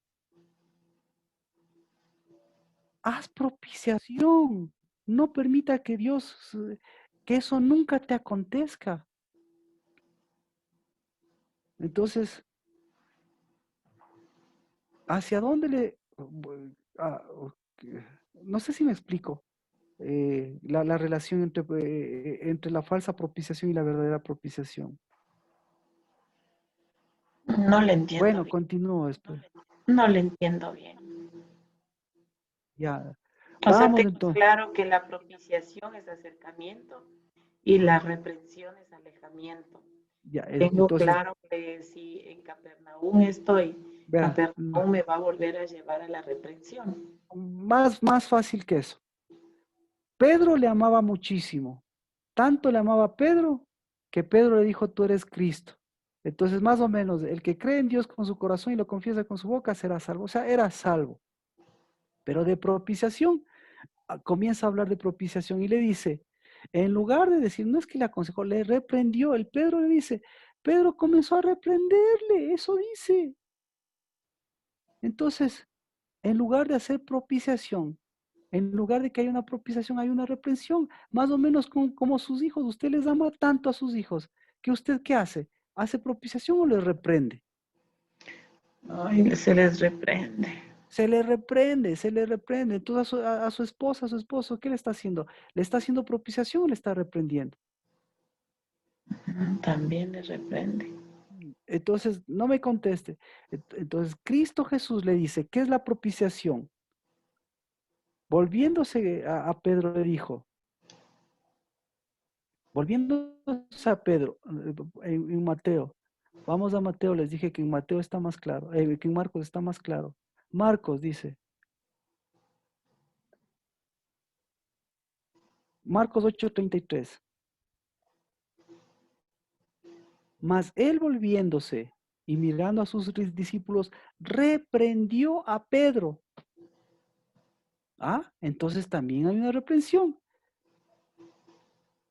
A: haz propiciación, no permita que que eso nunca te acontezca. Entonces, ¿hacia dónde ah, no sé si me explico, la relación entre la falsa propiciación y la verdadera propiciación?
H: No le entiendo
A: Bueno,
H: bien.
A: continúo después.
H: No le entiendo bien.
A: Ya,
H: O sea,
A: vamos
H: tengo
A: entonces.
H: claro que la propiciación es acercamiento y la reprensión es alejamiento.
A: Ya,
H: Tengo
A: entonces,
H: claro que si en Capernaum estoy,
A: vea,
H: Capernaum me va a volver a llevar a la reprensión.
A: más fácil que eso. Pedro le amaba muchísimo. Tanto le amaba a Pedro que Pedro le dijo, tú eres Cristo. Entonces, más o menos, el que cree en Dios con su corazón y lo confiesa con su boca será salvo. O sea, era salvo. Pero de propiciación, comienza a hablar de propiciación y le dice, en lugar de decir, no es que le aconsejó, le reprendió. El Pedro le dice, Pedro comenzó a reprenderle, eso dice. Entonces, en lugar de hacer propiciación, en lugar de que haya una propiciación, hay una reprensión, más o menos como sus hijos. Usted les ama tanto a sus hijos, que usted ¿qué hace? ¿Hace propiciación o les reprende?
H: Ay, se les reprende.
A: Se le reprende, se le reprende. Entonces a su esposa, a su esposo, ¿qué le está haciendo? ¿Le está haciendo propiciación o le está reprendiendo?
H: También les reprende.
A: Entonces, no me conteste. Entonces, Cristo Jesús le dice, ¿qué es la propiciación? Volviéndose a Pedro le dijo, volviéndose a Pedro, en Mateo, vamos a Mateo, les dije que en Mateo está más claro, que en Marcos está más claro. Marcos dice, Marcos 8:33. Mas él volviéndose y mirando a sus discípulos, reprendió a Pedro. Ah, entonces también hay una reprensión.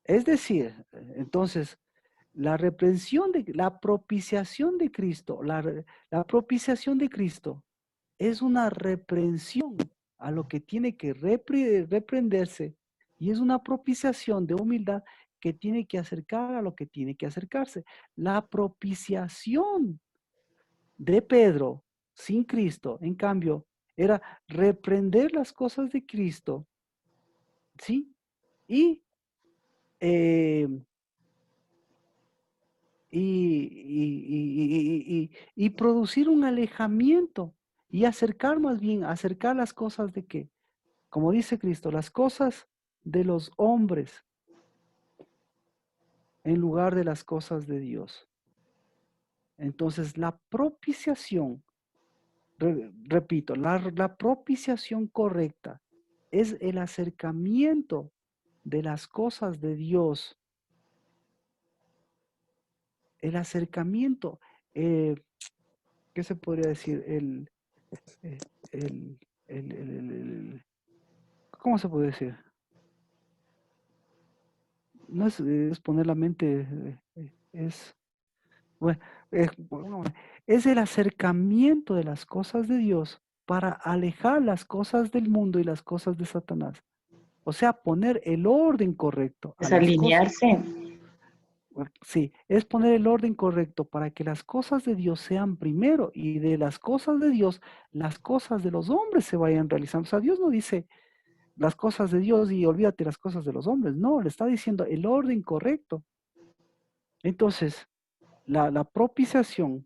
A: Es decir, entonces, la reprensión la propiciación de Cristo, la propiciación de Cristo es una reprensión a lo que tiene que reprenderse y es una propiciación de humildad que tiene que acercar a lo que tiene que acercarse. La propiciación de Pedro sin Cristo, en cambio, era reprender las cosas de Cristo, ¿sí? Y, eh, y producir un alejamiento y acercar más bien, acercar las cosas de qué, como dice Cristo, las cosas de los hombres en lugar de las cosas de Dios. Entonces, la propiciación, repito, la propiciación correcta es el acercamiento de las cosas de Dios. El acercamiento, ¿qué se podría decir? El, ¿cómo se puede decir? No es poner la mente, bueno, es el acercamiento de las cosas de Dios para alejar las cosas del mundo y las cosas de Satanás. O sea, poner el orden correcto a
H: Es
A: las cosas.
H: alinearse.
A: Sí, es poner el orden correcto para que las cosas de Dios sean primero y de las cosas de Dios, las cosas de los hombres se vayan realizando. O sea, Dios no dice las cosas de Dios y olvídate las cosas de los hombres. No, le está diciendo el orden correcto. Entonces, la propiciación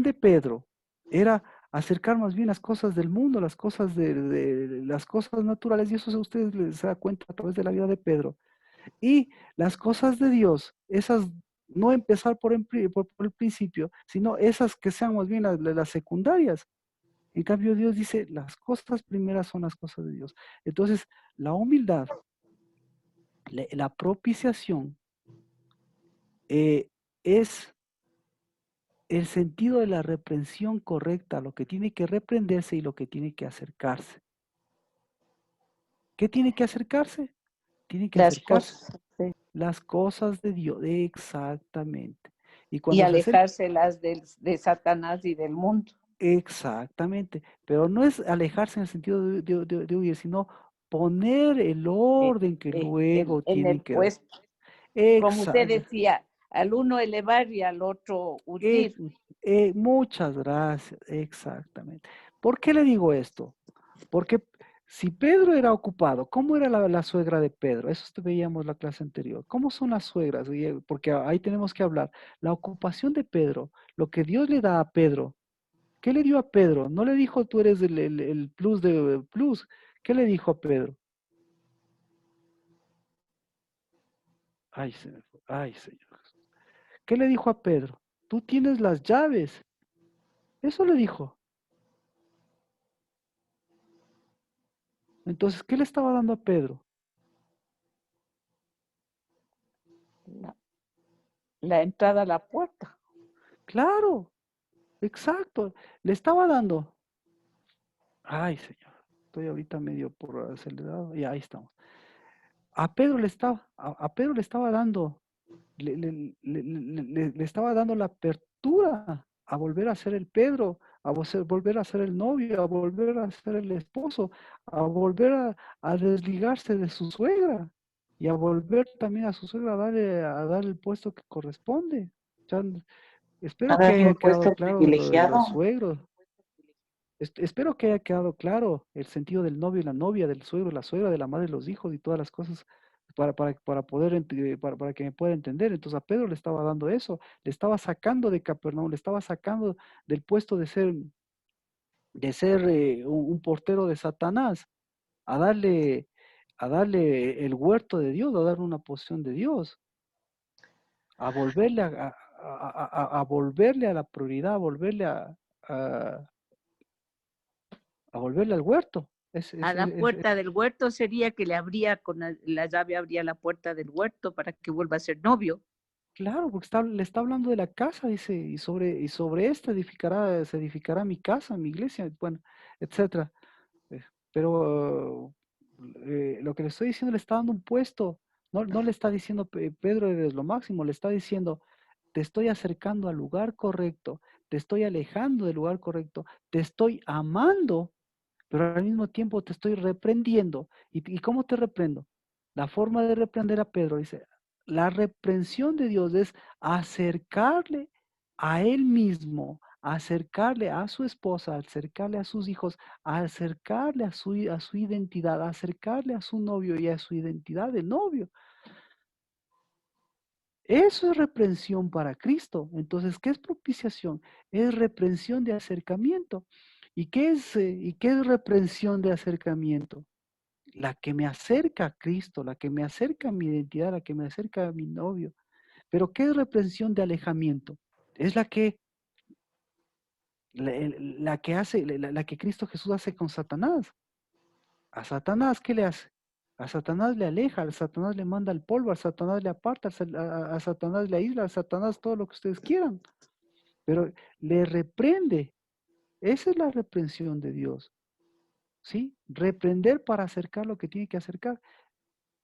A: de Pedro era acercar más bien las cosas del mundo, las cosas de las cosas naturales, y eso ustedes les da cuenta a través de la vida de Pedro. Y las cosas de Dios, esas no empezar por el principio, sino esas que sean más bien las secundarias. En cambio, Dios dice, las cosas primeras son las cosas de Dios. Entonces, la humildad, la propiciación, es el sentido de la reprensión correcta, lo que tiene que reprenderse y lo que tiene que acercarse. ¿Qué tiene que acercarse? Tiene que
C: Las
A: acercarse
C: cosas, sí.
A: las cosas de Dios, exactamente. Y
C: Y
A: cuando se acerca,
C: alejárselas de Satanás y del mundo.
A: exactamente, pero no es alejarse en el sentido de huir, sino poner el orden que luego
C: En
A: tiene
C: el
A: que dar.
C: puesto, como usted decía, al uno elevar y al otro hundir.
A: Muchas gracias, exactamente. ¿Por qué le digo esto? Porque si Pedro era ocupado, ¿cómo era la suegra de Pedro? Eso veíamos la clase anterior. ¿Cómo son las suegras? Oye, porque ahí tenemos que hablar. La ocupación de Pedro, lo que Dios le da a Pedro. ¿Qué le dio a Pedro? No le dijo tú eres el plus de plus. ¿Qué le dijo a Pedro? Ay, se me fue. Ay, Señor. ¿Qué le dijo a Pedro? Tú tienes las llaves. Eso le dijo. Entonces, ¿qué le estaba dando a Pedro?
C: La entrada a la puerta.
A: Claro, exacto. Le estaba dando. Ay, Señor. Estoy ahorita medio por acelerado. Y ahí estamos. A Pedro le estaba dando le estaba dando la apertura a volver a ser el Pedro, volver a ser el novio, a volver a ser el esposo, a volver a desligarse de su suegra y a volver también a su suegra a darle el puesto que corresponde. O sea,
H: A
A: espero que
H: darle
A: haya
H: un
A: quedado
H: puesto
A: claro lo de los
H: privilegiado.
A: suegros. Espero que haya quedado claro el sentido del novio y la novia, del suegro, la suegra, de la madre, los hijos y todas las cosas para poder para que me pueda entender. Entonces a Pedro le estaba dando eso, le estaba sacando de Capernaum, le estaba sacando del puesto de ser un portero de Satanás, a darle, a darle el huerto de Dios, a darle una posición de Dios, a volverle a volverle a la prioridad, a, a volverle al huerto.
C: A la puerta del huerto sería que le abría con la llave, abría la puerta del huerto para que vuelva a ser novio.
A: Claro, porque le está hablando de la casa, dice, y sobre esta se edificará mi casa, mi iglesia, bueno, etcétera. Pero lo que le estoy diciendo le está dando un puesto, no le está diciendo Pedro eres lo máximo, le está diciendo te estoy acercando al lugar correcto, te estoy alejando del lugar correcto, te estoy amando, pero al mismo tiempo te estoy reprendiendo. ¿Y cómo te reprendo? La forma de reprender a Pedro dice, la reprensión de Dios es acercarle a él mismo, acercarle a su esposa, acercarle a sus hijos, acercarle a su identidad, acercarle a su novio y a su identidad de novio. Eso es reprensión para Cristo. Entonces, ¿qué es propiciación? Es reprensión de acercamiento. ¿Y qué es reprensión de acercamiento? La que me acerca a Cristo, la que me acerca a mi identidad, la que me acerca a mi novio. Pero ¿qué es reprensión de alejamiento? Es la que hace, la que Cristo Jesús hace con Satanás. A Satanás, ¿qué le hace? A Satanás le aleja, a Satanás le manda al polvo, a Satanás le aparta, a Satanás le aísla, a Satanás todo lo que ustedes quieran. Pero le reprende. Esa es la reprensión de Dios. ¿Sí? Reprender para acercar lo que tiene que acercar,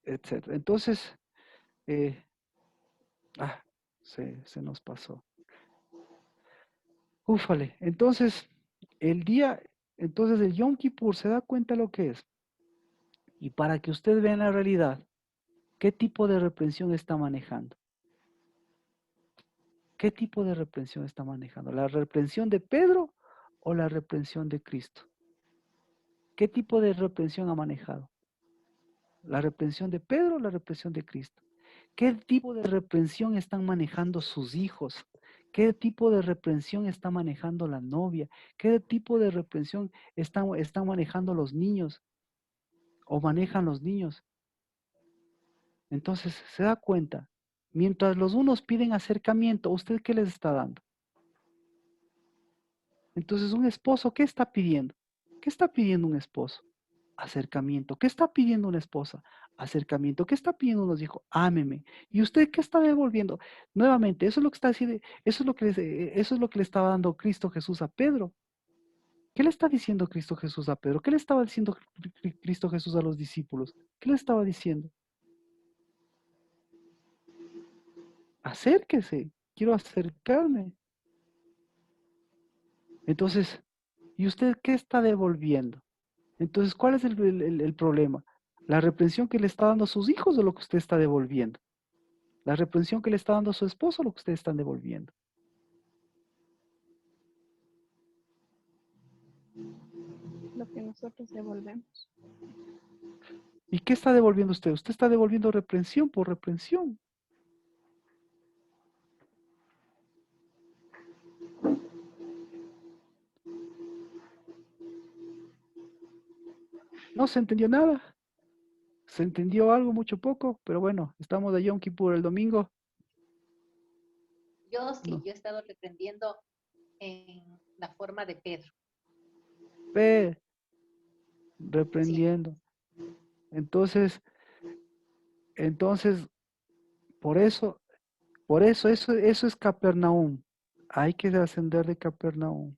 A: etc. Entonces, se nos pasó. Úfale. Entonces, el Yom Kippur se da cuenta lo que es. Y para que usted vea la realidad, ¿qué tipo de reprensión está manejando? ¿Qué tipo de reprensión está manejando? ¿La reprensión de Pedro o la reprensión de Cristo? ¿Qué tipo de reprensión ha manejado? ¿La reprensión de Pedro o la reprensión de Cristo? ¿Qué tipo de reprensión están manejando sus hijos? ¿Qué tipo de reprensión está manejando la novia? ¿Qué tipo de reprensión están manejando los niños o manejan los niños? Entonces, se da cuenta, mientras los unos piden acercamiento, ¿usted qué les está dando? Entonces, un esposo, ¿qué está pidiendo? ¿Qué está pidiendo un esposo? Acercamiento. ¿Qué está pidiendo una esposa? Acercamiento. ¿Qué está pidiendo unos hijos? Ámeme. ¿Y usted qué está devolviendo? Nuevamente, eso es lo que está diciendo, eso es lo que le estaba dando Cristo Jesús a Pedro. ¿Qué le está diciendo Cristo Jesús a Pedro? ¿Qué le estaba diciendo Cristo Jesús a los discípulos? ¿Qué le estaba diciendo? Acérquese, quiero acercarme. Entonces, ¿y usted qué está devolviendo? Entonces, ¿cuál es el problema? ¿La reprensión que le está dando a sus hijos o lo que usted está devolviendo? ¿La reprensión que le está dando a su esposo o lo que ustedes están devolviendo?
I: Lo que nosotros devolvemos.
A: ¿Y qué está devolviendo usted? Usted está devolviendo reprensión por reprensión. No se entendió nada. Se entendió algo, mucho poco, pero bueno, estamos de Yom Kippur el domingo.
E: Yo sí,
A: No.
E: yo he estado reprendiendo en la forma de Pedro.
A: Reprendiendo. Entonces, por eso eso es Capernaum. Hay que ascender de Capernaum.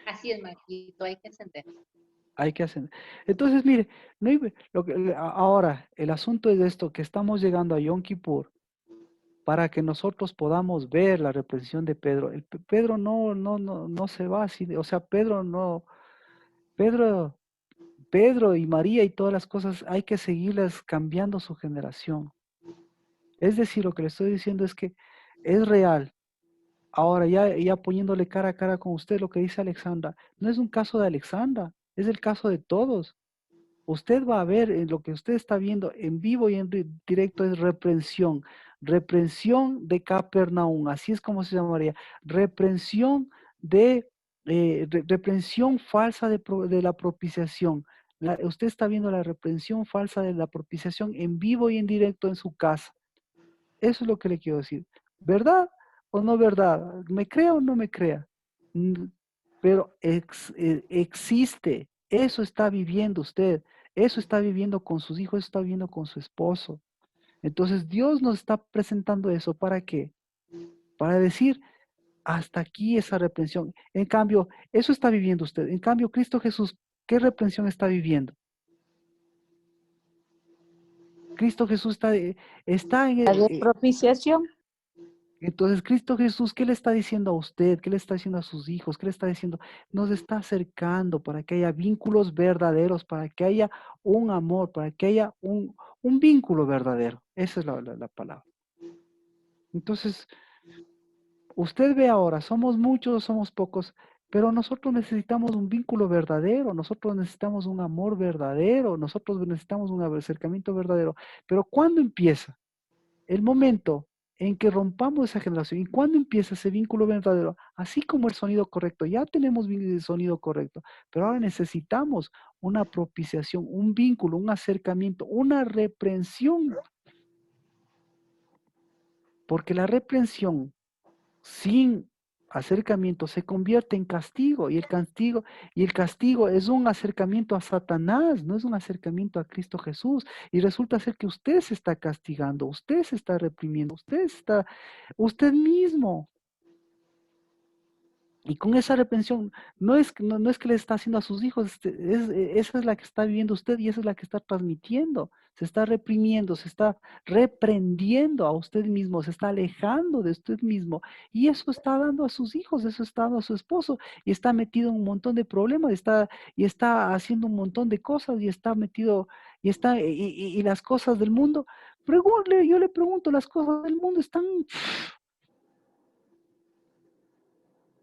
E: Así es, Marquito, hay que entender.
A: Hay que hacer. Entonces, mire, no hay- ahora el asunto es esto, que estamos llegando a Yom Kippur para que nosotros podamos ver la reprensión de Pedro. Pedro no se va así, o sea, Pedro, Pedro y María y todas las cosas hay que seguirlas cambiando su generación. Es decir, lo que le estoy diciendo es que es real. Ahora, ya poniéndole cara a cara con usted lo que dice Alexandra, no es un caso de Alexandra, es el caso de todos. Usted va a ver lo que usted está viendo en vivo y en directo es reprensión. Reprensión de Capernaum, así es como se llamaría. Reprensión reprensión falsa de la propiciación. Usted está viendo la reprensión falsa de la propiciación en vivo y en directo en su casa. Eso es lo que le quiero decir. ¿Verdad o no verdad? ¿Me crea o no me crea? Pero existe. Eso está viviendo usted. Eso está viviendo con sus hijos, eso está viviendo con su esposo. Entonces Dios nos está presentando eso. ¿Para qué? Para decir, hasta aquí esa reprensión. En cambio, eso está viviendo usted. En cambio, Cristo Jesús, ¿qué reprensión está viviendo? Cristo Jesús está
C: La de propiciación.
A: entonces, Cristo Jesús, ¿qué le está diciendo a usted? ¿Qué le está diciendo a sus hijos? ¿Qué le está diciendo? Nos está acercando para que haya vínculos verdaderos, para que haya un amor, para que haya un vínculo verdadero. Esa es la palabra. Entonces, usted ve ahora, somos muchos o somos pocos, pero nosotros necesitamos un vínculo verdadero, nosotros necesitamos un amor verdadero, nosotros necesitamos un acercamiento verdadero. Pero ¿cuándo empieza? El momento en que rompamos esa generación. ¿Y cuándo empieza ese vínculo verdadero? Así como el sonido correcto. Ya tenemos el sonido correcto, pero ahora necesitamos una propiciación, un vínculo, un acercamiento, una reprensión. Porque la reprensión sin acercamiento se convierte en castigo y el castigo es un acercamiento a Satanás, no es un acercamiento a Cristo Jesús, y resulta ser que usted se está castigando, usted se está reprimiendo, usted mismo. Y con esa reprensión, no es que le está haciendo a sus hijos, esa es la que está viviendo usted y esa es la que está transmitiendo. Se está reprimiendo, se está reprendiendo a usted mismo, se está alejando de usted mismo. Y eso está dando a sus hijos, eso está dando a su esposo. Y está metido en un montón de problemas, y está haciendo un montón de cosas, y está metido, y las cosas del mundo. Yo le pregunto, las cosas del mundo están...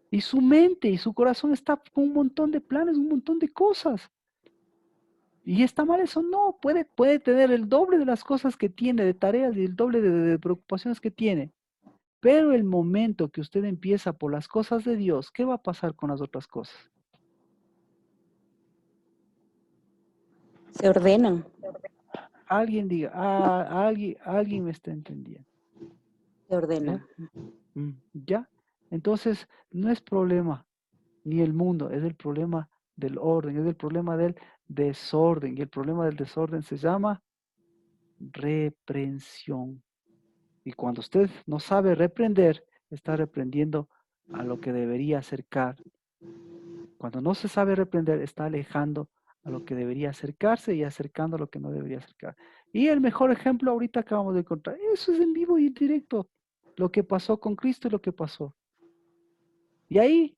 A: Y su mente y su corazón está con un montón de planes, un montón de cosas. ¿Y está mal eso? No, puede tener el doble de las cosas que tiene, de tareas y el doble de preocupaciones que tiene. Pero el momento que usted empieza por las cosas de Dios, ¿qué va a pasar con las otras cosas?
G: Se ordenan.
A: Alguien diga, alguien me está entendiendo.
G: Se ordenan.
A: ¿Ya? Entonces, no es problema ni el mundo, es el problema del orden, es el problema del desorden. Y el problema del desorden se llama reprensión. Y cuando usted no sabe reprender, está reprendiendo a lo que debería acercar. Cuando no se sabe reprender, está alejando a lo que debería acercarse y acercando a lo que no debería acercar. Y el mejor ejemplo ahorita acabamos de encontrar. Eso es en vivo y en directo. Lo que pasó con Cristo y lo que pasó. Y ahí,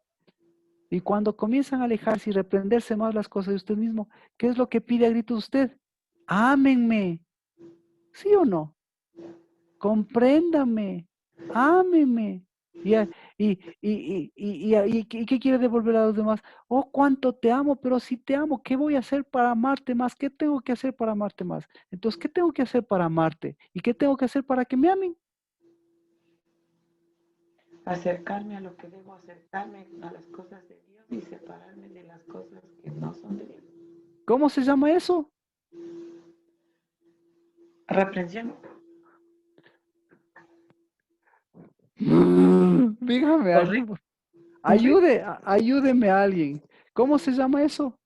A: y cuando comienzan a alejarse y reprenderse más las cosas de usted mismo, ¿qué es lo que pide a gritos usted? Ámenme. ¿Sí o no? Compréndame. Ámenme. ¿Y qué quiere devolver a los demás? Oh, cuánto te amo, pero si te amo, ¿qué voy a hacer para amarte más? ¿Qué tengo que hacer para amarte más? Entonces, ¿qué tengo que hacer para amarte? ¿Y qué tengo que hacer para que me amen?
H: Acercarme a lo que debo acercarme, a las cosas de Dios y separarme de las cosas que no son de Dios.
A: ¿Cómo se llama eso?
H: Reprensión.
A: Dígame algo. Ayúdeme a alguien. ¿Cómo se llama eso?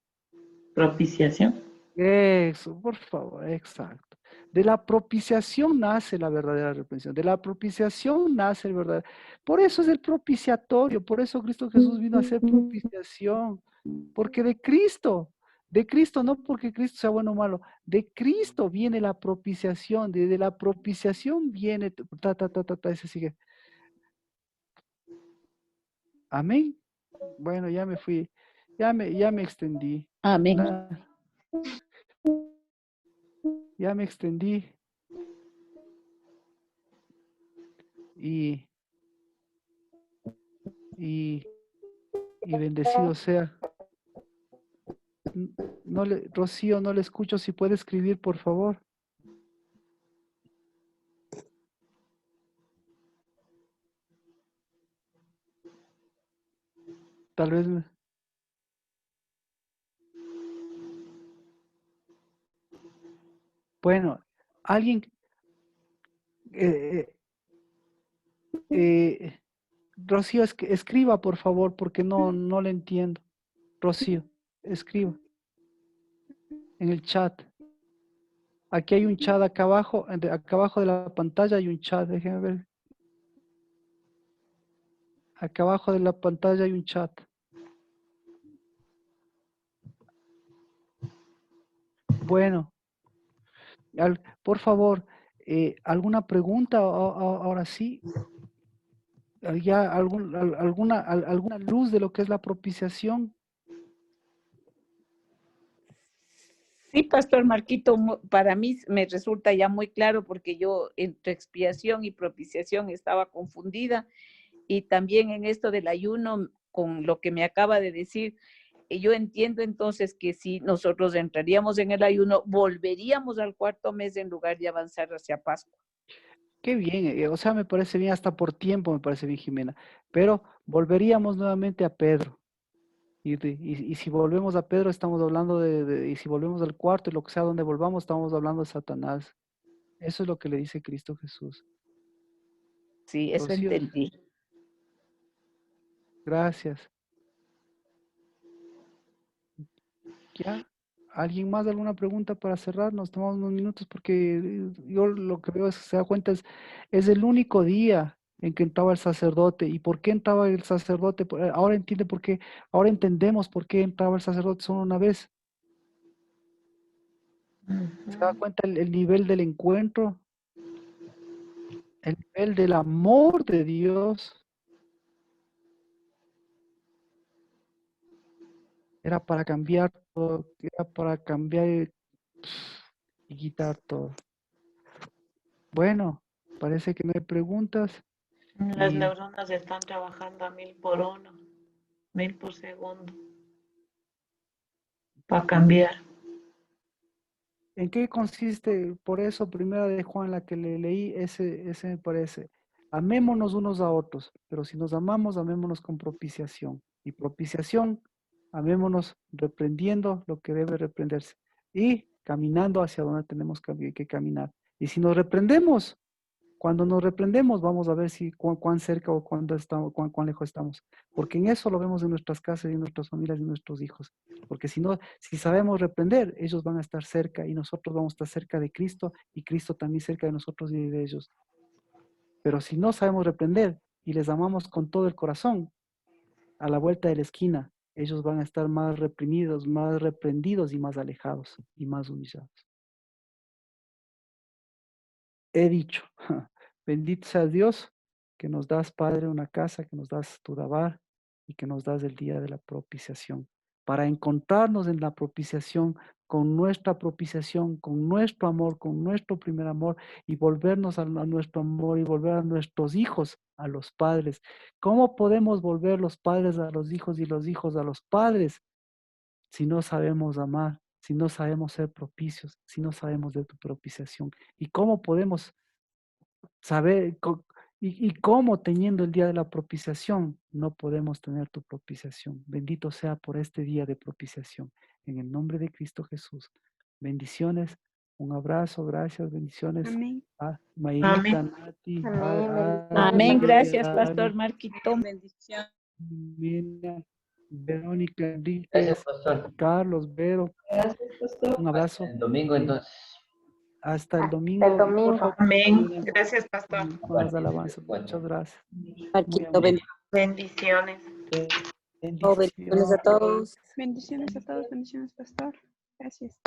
H: Propiciación.
A: Eso, por favor, exacto. De la propiciación nace la verdadera reprensión. De la propiciación nace el verdadero. Por eso es el propiciatorio. Por eso Cristo Jesús vino a hacer propiciación. Porque de Cristo De Cristo, no porque Cristo sea bueno o malo. De Cristo viene la propiciación. De la propiciación viene, ese sigue. Amén. Bueno, ya me fui. Ya me extendí.
C: Amén.
A: Ya me extendí. Y bendecido sea. Rocío, no le escucho. Si puede escribir, por favor. Tal vez. Bueno, alguien. Rocío, escriba, por favor, porque no le entiendo. Rocío, escriba en el chat. Aquí hay un chat acá abajo de la pantalla hay un chat, déjenme ver. Acá abajo de la pantalla hay un chat. Bueno, por favor, ¿alguna pregunta ahora sí? ¿Ya alguna luz de lo que es la propiciación?
C: Sí, Pastor Marquito, para mí me resulta ya muy claro porque yo entre expiación y propiciación estaba confundida y también en esto del ayuno, con lo que me acaba de decir, yo entiendo entonces que si nosotros entraríamos en el ayuno, volveríamos al cuarto mes en lugar de avanzar hacia Pascua.
A: Qué bien, o sea, me parece bien, hasta por tiempo me parece bien, Jimena, pero volveríamos nuevamente a Pedro. Y si volvemos a Pedro, estamos hablando y si volvemos al cuarto y lo que sea donde volvamos, estamos hablando de Satanás. Eso es lo que le dice Cristo Jesús.
C: Sí, eso
A: Rocío,
C: entendí.
A: gracias. ¿Ya? ¿Alguien más alguna pregunta para cerrar? Nos tomamos unos minutos porque yo lo que veo se da cuenta es el único día en que entraba el sacerdote. ¿Y por qué entraba el sacerdote? Ahora entiende por qué, ahora entendemos por qué entraba el sacerdote solo una vez. ¿Se da cuenta el nivel del encuentro? El nivel del amor de Dios era para cambiar todo, era para cambiar y quitar todo. Bueno, parece que no hay preguntas.
H: Las neuronas están trabajando a 1000 por hora, 1000 por segundo, para cambiar.
A: ¿En qué consiste? Por eso, primera de Juan, la que le leí, ese me parece. Amémonos unos a otros, pero si nos amamos, amémonos con propiciación. Y propiciación, amémonos reprendiendo lo que debe reprenderse y caminando hacia donde tenemos que caminar. Y si nos reprendemos, cuando nos reprendemos, vamos a ver si cuán cerca o cuán lejos estamos. Porque en eso lo vemos en nuestras casas y en nuestras familias y en nuestros hijos. Porque si no, si sabemos reprender, ellos van a estar cerca y nosotros vamos a estar cerca de Cristo y Cristo también cerca de nosotros y de ellos. Pero si no sabemos reprender y les amamos con todo el corazón, a la vuelta de la esquina, ellos van a estar más reprimidos, más reprendidos y más alejados y más humillados. He dicho. Bendito sea Dios que nos das, Padre, una casa, que nos das tu dabar y que nos das el día de la propiciación. Para encontrarnos en la propiciación, con nuestro amor, con nuestro primer amor y volvernos a nuestro amor y volver a nuestros hijos, a los padres. ¿Cómo podemos volver los padres a los hijos y los hijos a los padres si no sabemos amar, si no sabemos ser propicios, si no sabemos de tu propiciación? ¿Y cómo podemos saber y cómo teniendo el día de la propiciación no podemos tener tu propiciación? Bendito sea por este día de propiciación. En el nombre de Cristo Jesús. Bendiciones. Un abrazo, gracias, bendiciones.
I: Amén.
A: A Mayrita,
H: Amén.
A: Nati,
C: Amén, gracias,
A: Ari,
C: Pastor Marquito.
F: Bendición.
A: Jimena, Verónica,
D: Gracias,
A: Enríquez,
D: pastor.
A: Carlos, Vero. Un abrazo.
D: El domingo entonces.
A: Hasta el domingo. Por favor,
H: Amén. Gracias, pastor.
A: con las alabanzas. Muchas gracias. Muy
G: Marquito,
A: amable.
H: Bendiciones.
G: Oh, bendiciones a todos.
I: Bendiciones a todos, bendiciones, pastor. Gracias.